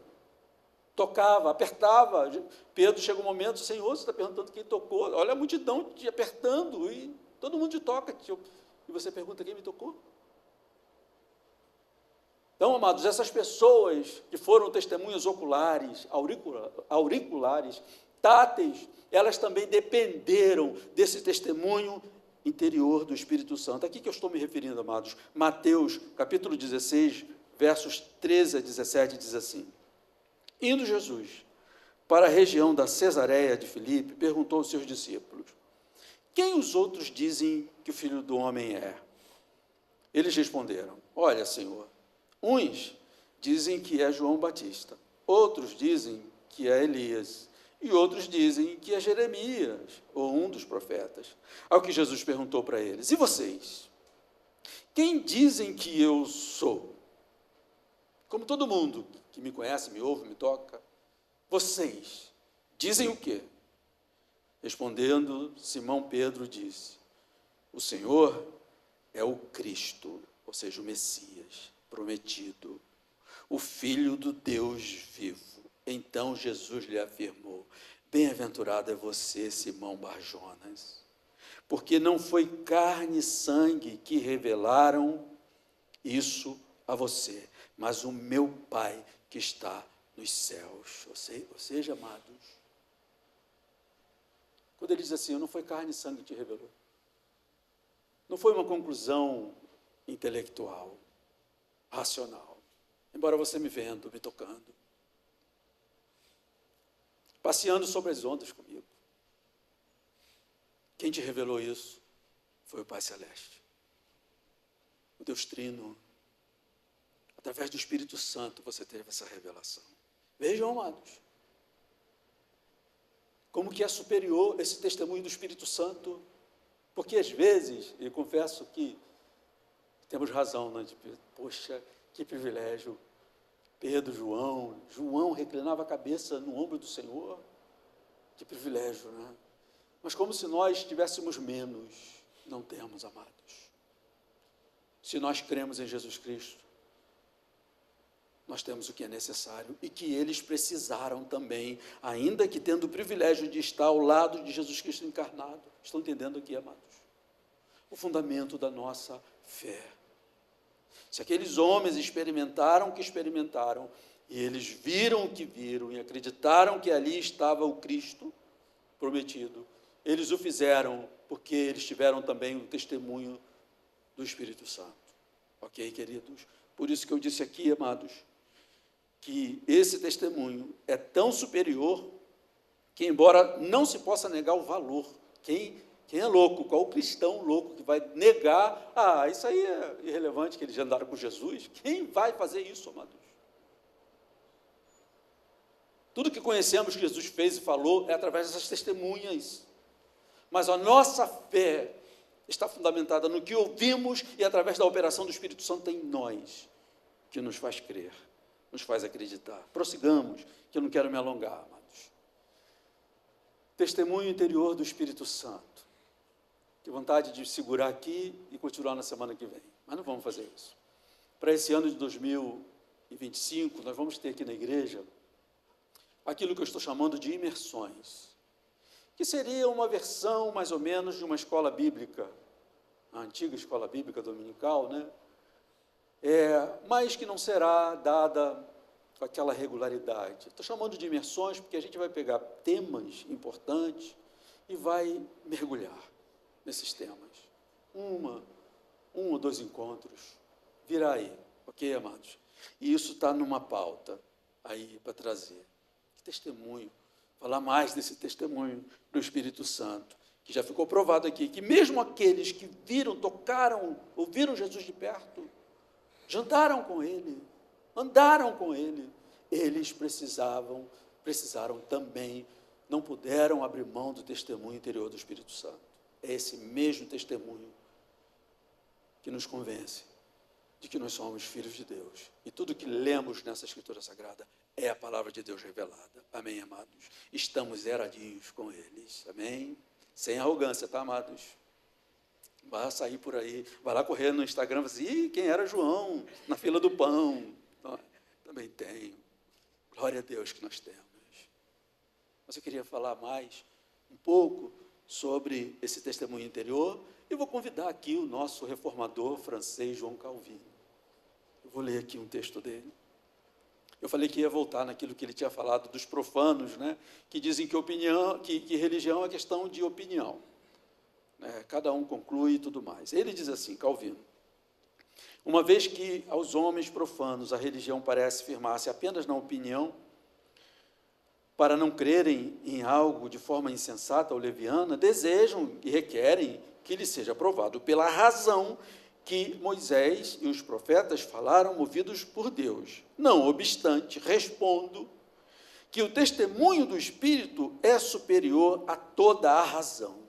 tocava, apertava. Pedro chega um momento, Senhor, você está perguntando quem tocou, olha a multidão te apertando, e todo mundo te toca, e você pergunta quem me tocou? Então, amados, essas pessoas que foram testemunhas oculares, auriculares, táteis, elas também dependeram desse testemunho interior do Espírito Santo. Aqui que eu estou me referindo, amados, Mateus, capítulo 16, versos 13 a 17, diz assim: Indo Jesus para a região da Cesareia de Filipe, perguntou aos seus discípulos, quem os outros dizem que o Filho do Homem é? Eles responderam, olha, Senhor, uns dizem que é João Batista, outros dizem que é Elias, e outros dizem que é Jeremias, ou um dos profetas. Ao que Jesus perguntou para eles, e vocês? Quem dizem que eu sou? Como todo mundo que me conhece, me ouve, me toca, vocês dizem o quê? Respondendo, Simão Pedro disse, o Senhor é o Cristo, ou seja, o Messias prometido, o Filho do Deus vivo. Então Jesus lhe afirmou, bem-aventurado é você, Simão Barjonas, porque não foi carne e sangue que revelaram isso a você, mas o meu Pai que está nos céus. Ou seja, amados, quando ele diz assim, não foi carne e sangue que te revelou, não foi uma conclusão intelectual, racional, embora você me vendo, me tocando, passeando sobre as ondas comigo. Quem te revelou isso foi o Pai Celeste, o Deus Trino. Através do Espírito Santo você teve essa revelação. Vejam, amados, como que é superior esse testemunho do Espírito Santo, porque às vezes, e confesso que temos razão, né, de, poxa, que privilégio, Pedro, João reclinava a cabeça no ombro do Senhor, que privilégio, né? Mas como se nós tivéssemos menos, não temos, amados. Se nós cremos em Jesus Cristo, nós temos o que é necessário e que eles precisaram também, ainda que tendo o privilégio de estar ao lado de Jesus Cristo encarnado. Estão entendendo aqui, amados? O fundamento da nossa fé. Se aqueles homens experimentaram o que experimentaram, e eles viram o que viram, e acreditaram que ali estava o Cristo prometido, eles o fizeram porque eles tiveram também o testemunho do Espírito Santo. Ok, queridos? Por isso que eu disse aqui, amados, que esse testemunho é tão superior que, embora não se possa negar o valor, quem é louco, qual o cristão louco que vai negar, isso aí é irrelevante, que eles já andaram com Jesus, quem vai fazer isso, amados? Tudo que conhecemos que Jesus fez e falou é através dessas testemunhas, mas a nossa fé está fundamentada no que ouvimos e através da operação do Espírito Santo em nós, que nos faz crer, nos faz acreditar. Prossigamos, que eu não quero me alongar, amados. Testemunho interior do Espírito Santo. Tenho vontade de segurar aqui e continuar na semana que vem, mas não vamos fazer isso. Para esse ano de 2025, nós vamos ter aqui na igreja aquilo que eu estou chamando de imersões, que seria uma versão, mais ou menos, de uma escola bíblica, a antiga escola bíblica dominical, né? Mas que não será dada com aquela regularidade. Estou chamando de imersões porque a gente vai pegar temas importantes e vai mergulhar nesses temas. Um ou dois encontros, virá aí, ok, amados? E isso está numa pauta aí para trazer. Que testemunho, falar mais desse testemunho do Espírito Santo, que já ficou provado aqui, que mesmo aqueles que viram, tocaram, ouviram Jesus de perto, jantaram com Ele, andaram com Ele, eles precisaram também, não puderam abrir mão do testemunho interior do Espírito Santo. É esse mesmo testemunho que nos convence de que nós somos filhos de Deus. E tudo que lemos nessa Escritura Sagrada é a palavra de Deus revelada. Amém, amados? Estamos eradinhos com eles. Amém? Sem arrogância, tá, amados? Vai sair por aí, vai lá correr no Instagram e vai dizer, quem era João na fila do pão? Também tenho. Glória a Deus que nós temos. Mas eu queria falar mais um pouco sobre esse testemunho interior. Eu vou convidar aqui o nosso reformador francês, João Calvino. Eu vou ler aqui um texto dele. Eu falei que ia voltar naquilo que ele tinha falado dos profanos, né, que dizem que religião é questão de opinião. Cada um conclui e tudo mais. Ele diz assim, Calvino: uma vez que aos homens profanos a religião parece firmar-se apenas na opinião, para não crerem em algo de forma insensata ou leviana, desejam e requerem que lhe seja provado pela razão que Moisés e os profetas falaram movidos por Deus. Não obstante, respondo que o testemunho do Espírito é superior a toda a razão.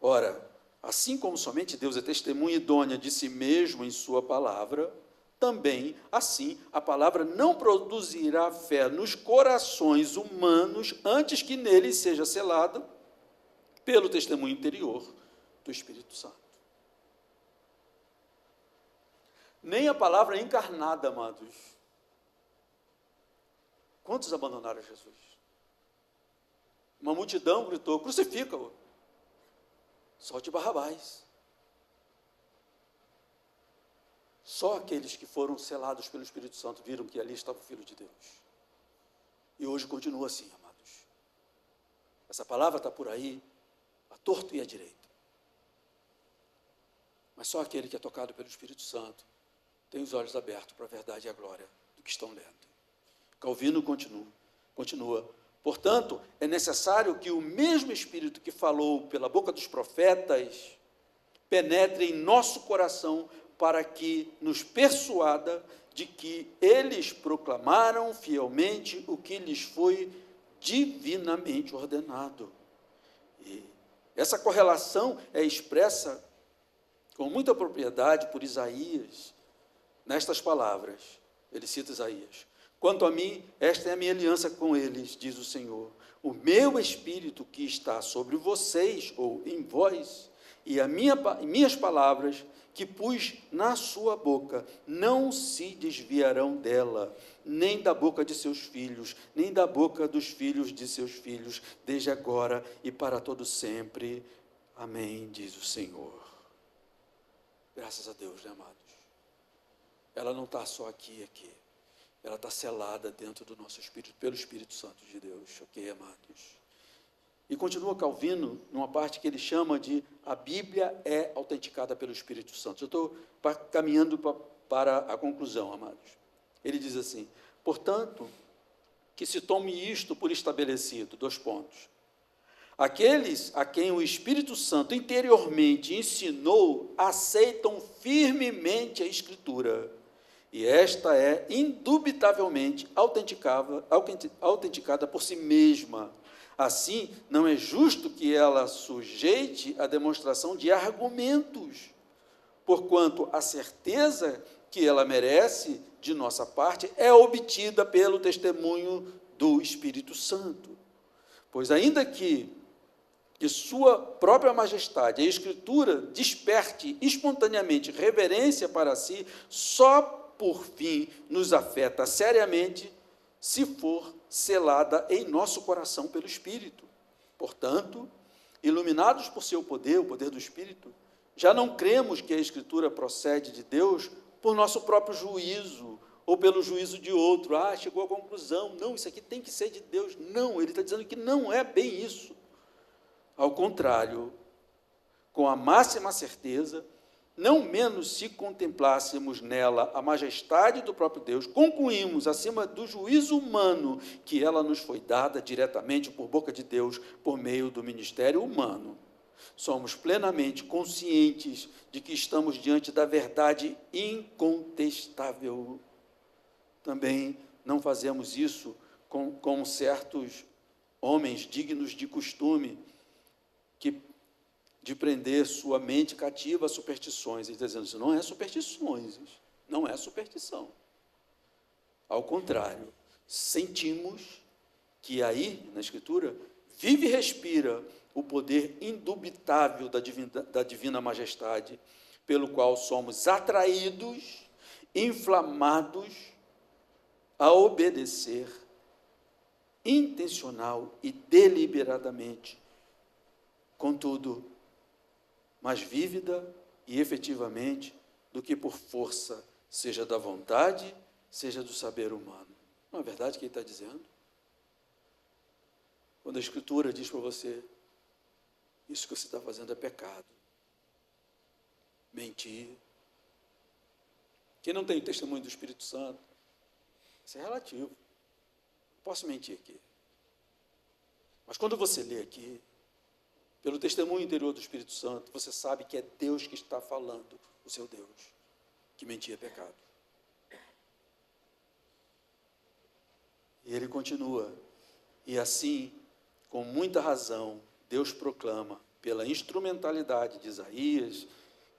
Ora, assim como somente Deus é testemunha idônea de si mesmo em sua palavra, também, assim, a palavra não produzirá fé nos corações humanos antes que neles seja selado pelo testemunho interior do Espírito Santo. Nem a palavra encarnada, amados. Quantos abandonaram Jesus? Uma multidão gritou, crucifica-o. Solte Barrabás. Só aqueles que foram selados pelo Espírito Santo viram que ali estava o Filho de Deus. E hoje continua assim, amados. Essa palavra está por aí, à torto e à direita. Mas só aquele que é tocado pelo Espírito Santo tem os olhos abertos para a verdade e a glória do que estão lendo. Calvino continua. Portanto, é necessário que o mesmo Espírito que falou pela boca dos profetas penetre em nosso coração para que nos persuada de que eles proclamaram fielmente o que lhes foi divinamente ordenado. E essa correlação é expressa com muita propriedade por Isaías, nestas palavras. Ele cita Isaías: quanto a mim, esta é a minha aliança com eles, diz o Senhor. O meu Espírito que está sobre vocês, ou em vós, e minhas palavras que pus na sua boca, não se desviarão dela, nem da boca de seus filhos, nem da boca dos filhos de seus filhos, desde agora e para todo sempre. Amém, diz o Senhor. Graças a Deus, né, amados? Ela não está só aqui. Ela está selada dentro do nosso espírito, pelo Espírito Santo de Deus, ok, amados? E continua Calvino, numa parte que ele chama de a Bíblia é autenticada pelo Espírito Santo. Eu estou caminhando para a conclusão, amados. Ele diz assim: portanto, que se tome isto por estabelecido, 2 pontos. Aqueles a quem o Espírito Santo interiormente ensinou, aceitam firmemente a Escritura, e esta é indubitavelmente autenticada por si mesma. Assim, não é justo que ela sujeite a demonstração de argumentos, porquanto a certeza que ela merece de nossa parte é obtida pelo testemunho do Espírito Santo. Pois ainda que sua própria majestade, a Escritura, desperte espontaneamente reverência para si, só por fim nos afeta seriamente se for selada em nosso coração pelo Espírito. Portanto, iluminados por seu poder, o poder do Espírito, já não cremos que a Escritura procede de Deus por nosso próprio juízo, ou pelo juízo de outro. Chegou à conclusão, não, isso aqui tem que ser de Deus. Não, ele está dizendo que não é bem isso. Ao contrário, com a máxima certeza, não menos se contemplássemos nela a majestade do próprio Deus, concluímos, acima do juízo humano, que ela nos foi dada diretamente por boca de Deus, por meio do ministério humano. Somos plenamente conscientes de que estamos diante da verdade incontestável. Também não fazemos isso com certos homens dignos de costume, de prender sua mente cativa a superstições. Ele está dizendo, isso não é superstições, não é superstição. Ao contrário, sentimos que aí, na Escritura, vive e respira o poder indubitável da divina majestade, pelo qual somos atraídos, inflamados a obedecer, intencional e deliberadamente, contudo, mais vívida e efetivamente do que por força, seja da vontade, seja do saber humano. Não é verdade que ele está dizendo? Quando a Escritura diz para você, isso que você está fazendo é pecado, mentir. Quem não tem o testemunho do Espírito Santo, isso é relativo. Posso mentir aqui. Mas quando você lê aqui, pelo testemunho interior do Espírito Santo, você sabe que é Deus que está falando, o seu Deus, que mentir é pecado. E ele continua, e assim, com muita razão, Deus proclama, pela instrumentalidade de Isaías,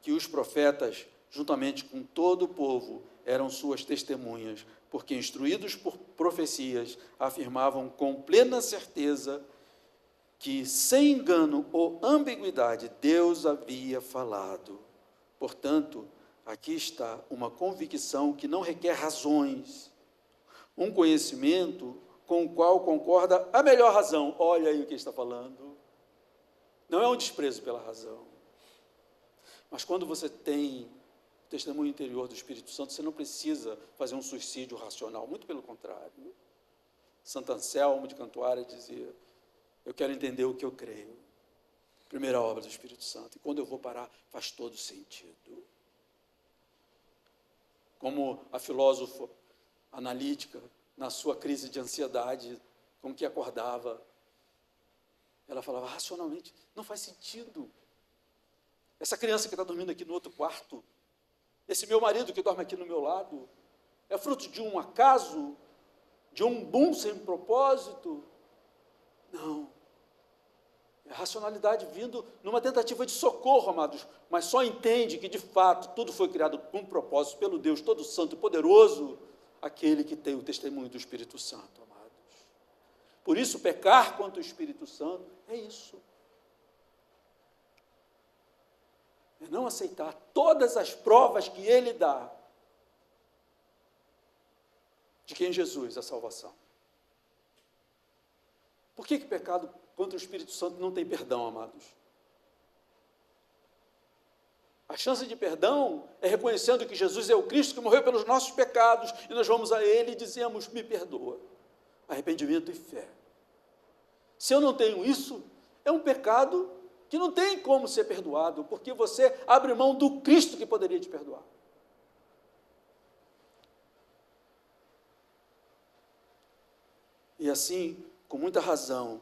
que os profetas, juntamente com todo o povo, eram suas testemunhas, porque, instruídos por profecias, afirmavam com plena certeza que, sem engano ou ambiguidade, Deus havia falado. Portanto, aqui está uma convicção que não requer razões, um conhecimento com o qual concorda a melhor razão. Olha aí o que está falando. Não é um desprezo pela razão. Mas quando você tem o testemunho interior do Espírito Santo, você não precisa fazer um suicídio racional, muito pelo contrário. Santo Anselmo de Cantuária dizia, eu quero entender o que eu creio. Primeira obra do Espírito Santo. E quando eu vou parar, faz todo sentido. Como a filósofa analítica, na sua crise de ansiedade, com que acordava, ela falava, racionalmente, não faz sentido. Essa criança que está dormindo aqui no outro quarto, esse meu marido que dorme aqui no meu lado, é fruto de um acaso, de um boom sem propósito? Não. É racionalidade vindo numa tentativa de socorro, amados, mas só entende que, de fato, tudo foi criado com um propósito pelo Deus todo santo e poderoso, aquele que tem o testemunho do Espírito Santo, amados. Por isso, pecar contra o Espírito Santo é isso. É não aceitar todas as provas que ele dá de que em Jesus a salvação. Por que pecado contra o Espírito Santo não tem perdão, amados? A chance de perdão é reconhecendo que Jesus é o Cristo que morreu pelos nossos pecados, e nós vamos a Ele e dizemos, me perdoa. Arrependimento e fé. Se eu não tenho isso, é um pecado que não tem como ser perdoado, porque você abre mão do Cristo que poderia te perdoar. E assim, com muita razão,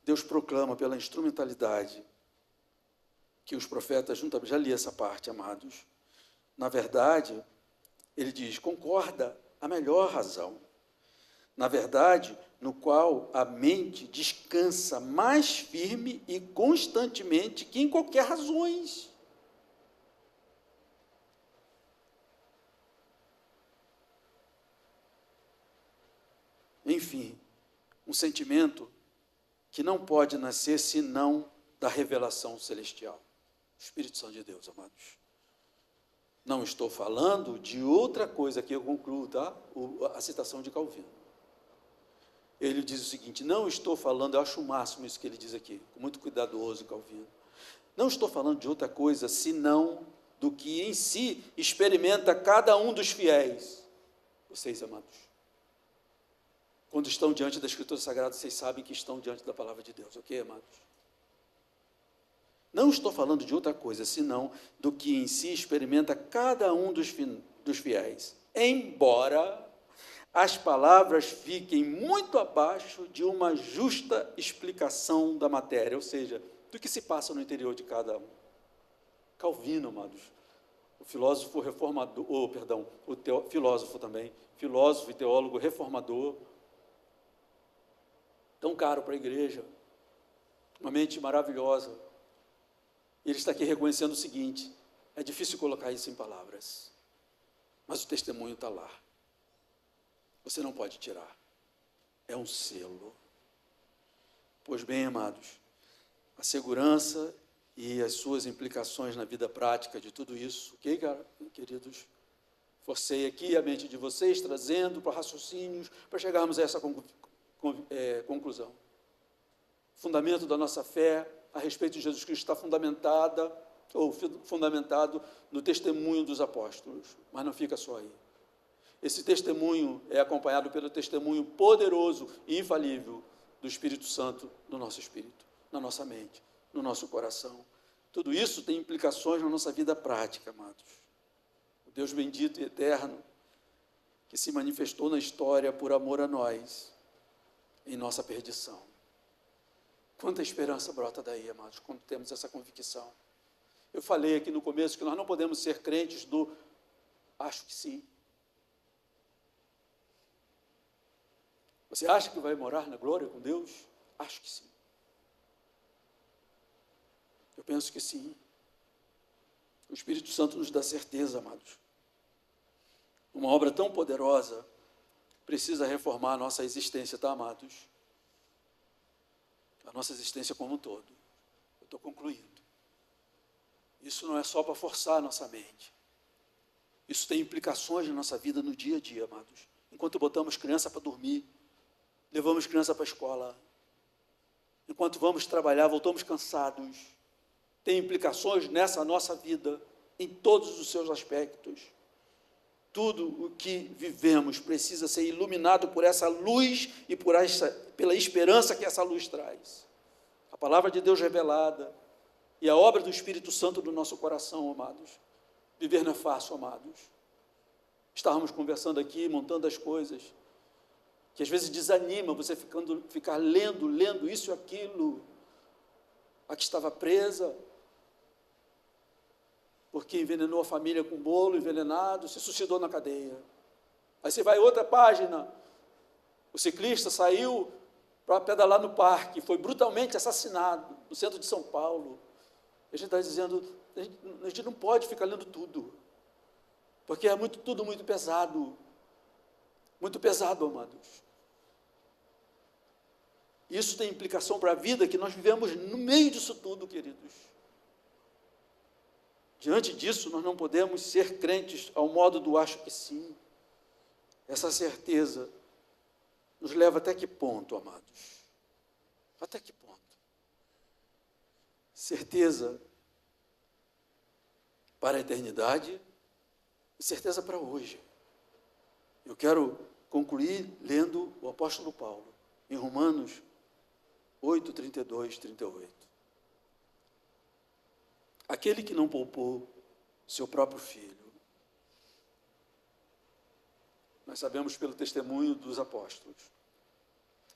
Deus proclama pela instrumentalidade que os profetas, já li essa parte, amados. Na verdade, ele diz, concorda a melhor razão. Na verdade, no qual a mente descansa mais firme e constantemente que em qualquer razões. Enfim, um sentimento que não pode nascer senão da revelação celestial. Espírito Santo de Deus, amados. Não estou falando de outra coisa, que eu concluo, tá? A citação de Calvino. Ele diz o seguinte, não estou falando, eu acho o máximo isso que ele diz aqui, muito cuidadoso, Calvino. Não estou falando de outra coisa, senão do que em si experimenta cada um dos fiéis. Vocês, amados, quando estão diante da Escritura Sagrada, vocês sabem que estão diante da Palavra de Deus, ok, amados? Não estou falando de outra coisa, senão do que em si experimenta cada um dos fiéis, embora as palavras fiquem muito abaixo de uma justa explicação da matéria, ou seja, do que se passa no interior de cada um. Calvino, amados, o filósofo reformador, filósofo também, filósofo e teólogo reformador, tão caro para a igreja, uma mente maravilhosa. Ele está aqui reconhecendo o seguinte, é difícil colocar isso em palavras, mas o testemunho está lá. Você não pode tirar. É um selo. Pois bem, amados, a segurança e as suas implicações na vida prática de tudo isso, ok, queridos? Forcei aqui a mente de vocês, trazendo para raciocínios, para chegarmos a essa conclusão. O fundamento da nossa fé a respeito de Jesus Cristo está fundamentado no testemunho dos apóstolos, mas não fica só aí. Esse testemunho é acompanhado pelo testemunho poderoso e infalível do Espírito Santo no nosso espírito, na nossa mente, no nosso coração. Tudo isso tem implicações na nossa vida prática, amados. O Deus bendito e eterno, que se manifestou na história por amor a nós, em nossa perdição. Quanta esperança brota daí, amados, quando temos essa convicção. Eu falei aqui no começo que nós não podemos ser crentes do acho que sim. Você acha que vai morar na glória com Deus? Acho que sim. Eu penso que sim. O Espírito Santo nos dá certeza, amados. Uma obra tão poderosa precisa reformar a nossa existência, tá, amados? A nossa existência como um todo. Eu estou concluindo. Isso não é só para forçar a nossa mente. Isso tem implicações na nossa vida no dia a dia, amados. Enquanto botamos criança para dormir, levamos criança para a escola, enquanto vamos trabalhar, voltamos cansados, tem implicações nessa nossa vida, em todos os seus aspectos. Tudo o que vivemos precisa ser iluminado por essa luz e pela esperança que essa luz traz. A palavra de Deus revelada e a obra do Espírito Santo no nosso coração, amados. Viver não é fácil, amados. Estávamos conversando aqui, montando as coisas, que às vezes desanima você ficar lendo isso e aquilo. A que estava presa, porque envenenou a família com bolo envenenado, se suicidou na cadeia. Aí você vai outra página, o ciclista saiu para pedalar no parque, foi brutalmente assassinado no centro de São Paulo. A gente está dizendo, a gente não pode ficar lendo tudo, porque é tudo muito pesado, amados. Isso tem implicação para a vida que nós vivemos no meio disso tudo, queridos. Diante disso, nós não podemos ser crentes ao modo do acho que sim. Essa certeza nos leva até que ponto, amados? Até que ponto? Certeza para a eternidade e certeza para hoje. Eu quero concluir lendo o apóstolo Paulo, em Romanos 8, 32, 38. Aquele que não poupou seu próprio filho. Nós sabemos pelo testemunho dos apóstolos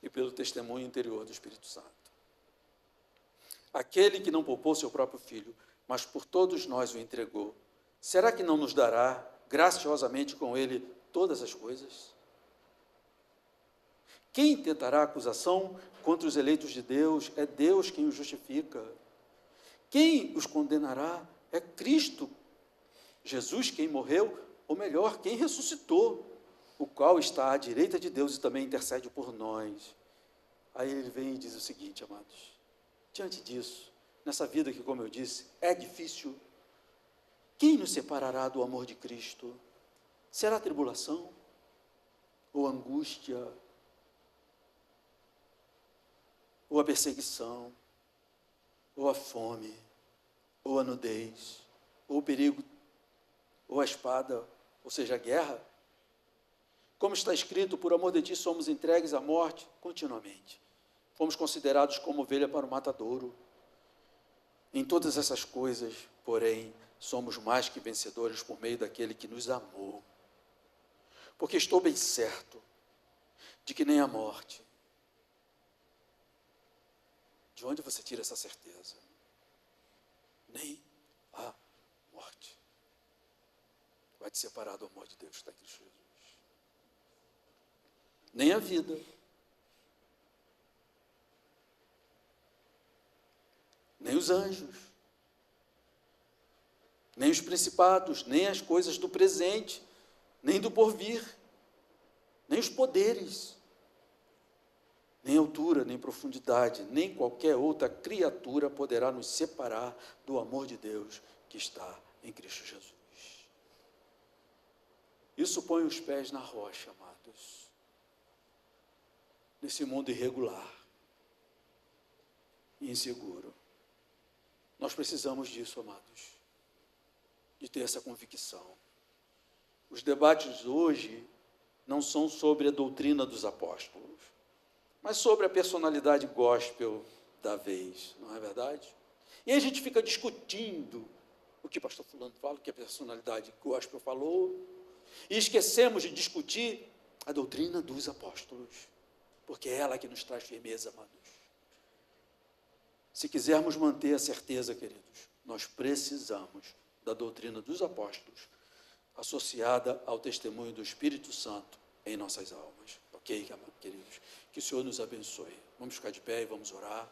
e pelo testemunho interior do Espírito Santo. Aquele que não poupou seu próprio filho, mas por todos nós o entregou, será que não nos dará graciosamente com ele todas as coisas? Quem tentará acusação contra os eleitos de Deus? É Deus quem os justifica. Quem os condenará? É Cristo Jesus quem morreu, ou melhor, quem ressuscitou, o qual está à direita de Deus e também intercede por nós. Aí ele vem e diz o seguinte, amados, diante disso, nessa vida que, como eu disse, é difícil, quem nos separará do amor de Cristo? Será a tribulação? Ou a angústia? Ou a perseguição? Ou a fome? Ou a nudez? Ou o perigo? Ou a espada? Ou seja, a guerra? Como está escrito, por amor de ti somos entregues à morte continuamente. Fomos considerados como ovelha para o matadouro. Em todas essas coisas, porém, somos mais que vencedores por meio daquele que nos amou. Porque estou bem certo de que nem a morte. De onde você tira essa certeza? Nem a morte vai te separar do amor de Deus que está em Cristo Jesus. Nem a vida, nem os anjos, nem os principados, nem as coisas do presente, nem do porvir, nem os poderes, nem altura, nem profundidade, nem qualquer outra criatura poderá nos separar do amor de Deus que está em Cristo Jesus. Isso põe os pés na rocha, amados. Nesse mundo irregular e inseguro. Nós precisamos disso, amados, de ter essa convicção. Os debates hoje não são sobre a doutrina dos apóstolos, mas sobre a personalidade gospel da vez, não é verdade? E aí a gente fica discutindo o que o pastor fulano fala, o que a personalidade gospel falou, e esquecemos de discutir a doutrina dos apóstolos, porque é ela que nos traz firmeza, amados. Se quisermos manter a certeza, queridos, nós precisamos da doutrina dos apóstolos, associada ao testemunho do Espírito Santo em nossas almas. Ok, queridos? Que o Senhor nos abençoe. Vamos ficar de pé e vamos orar.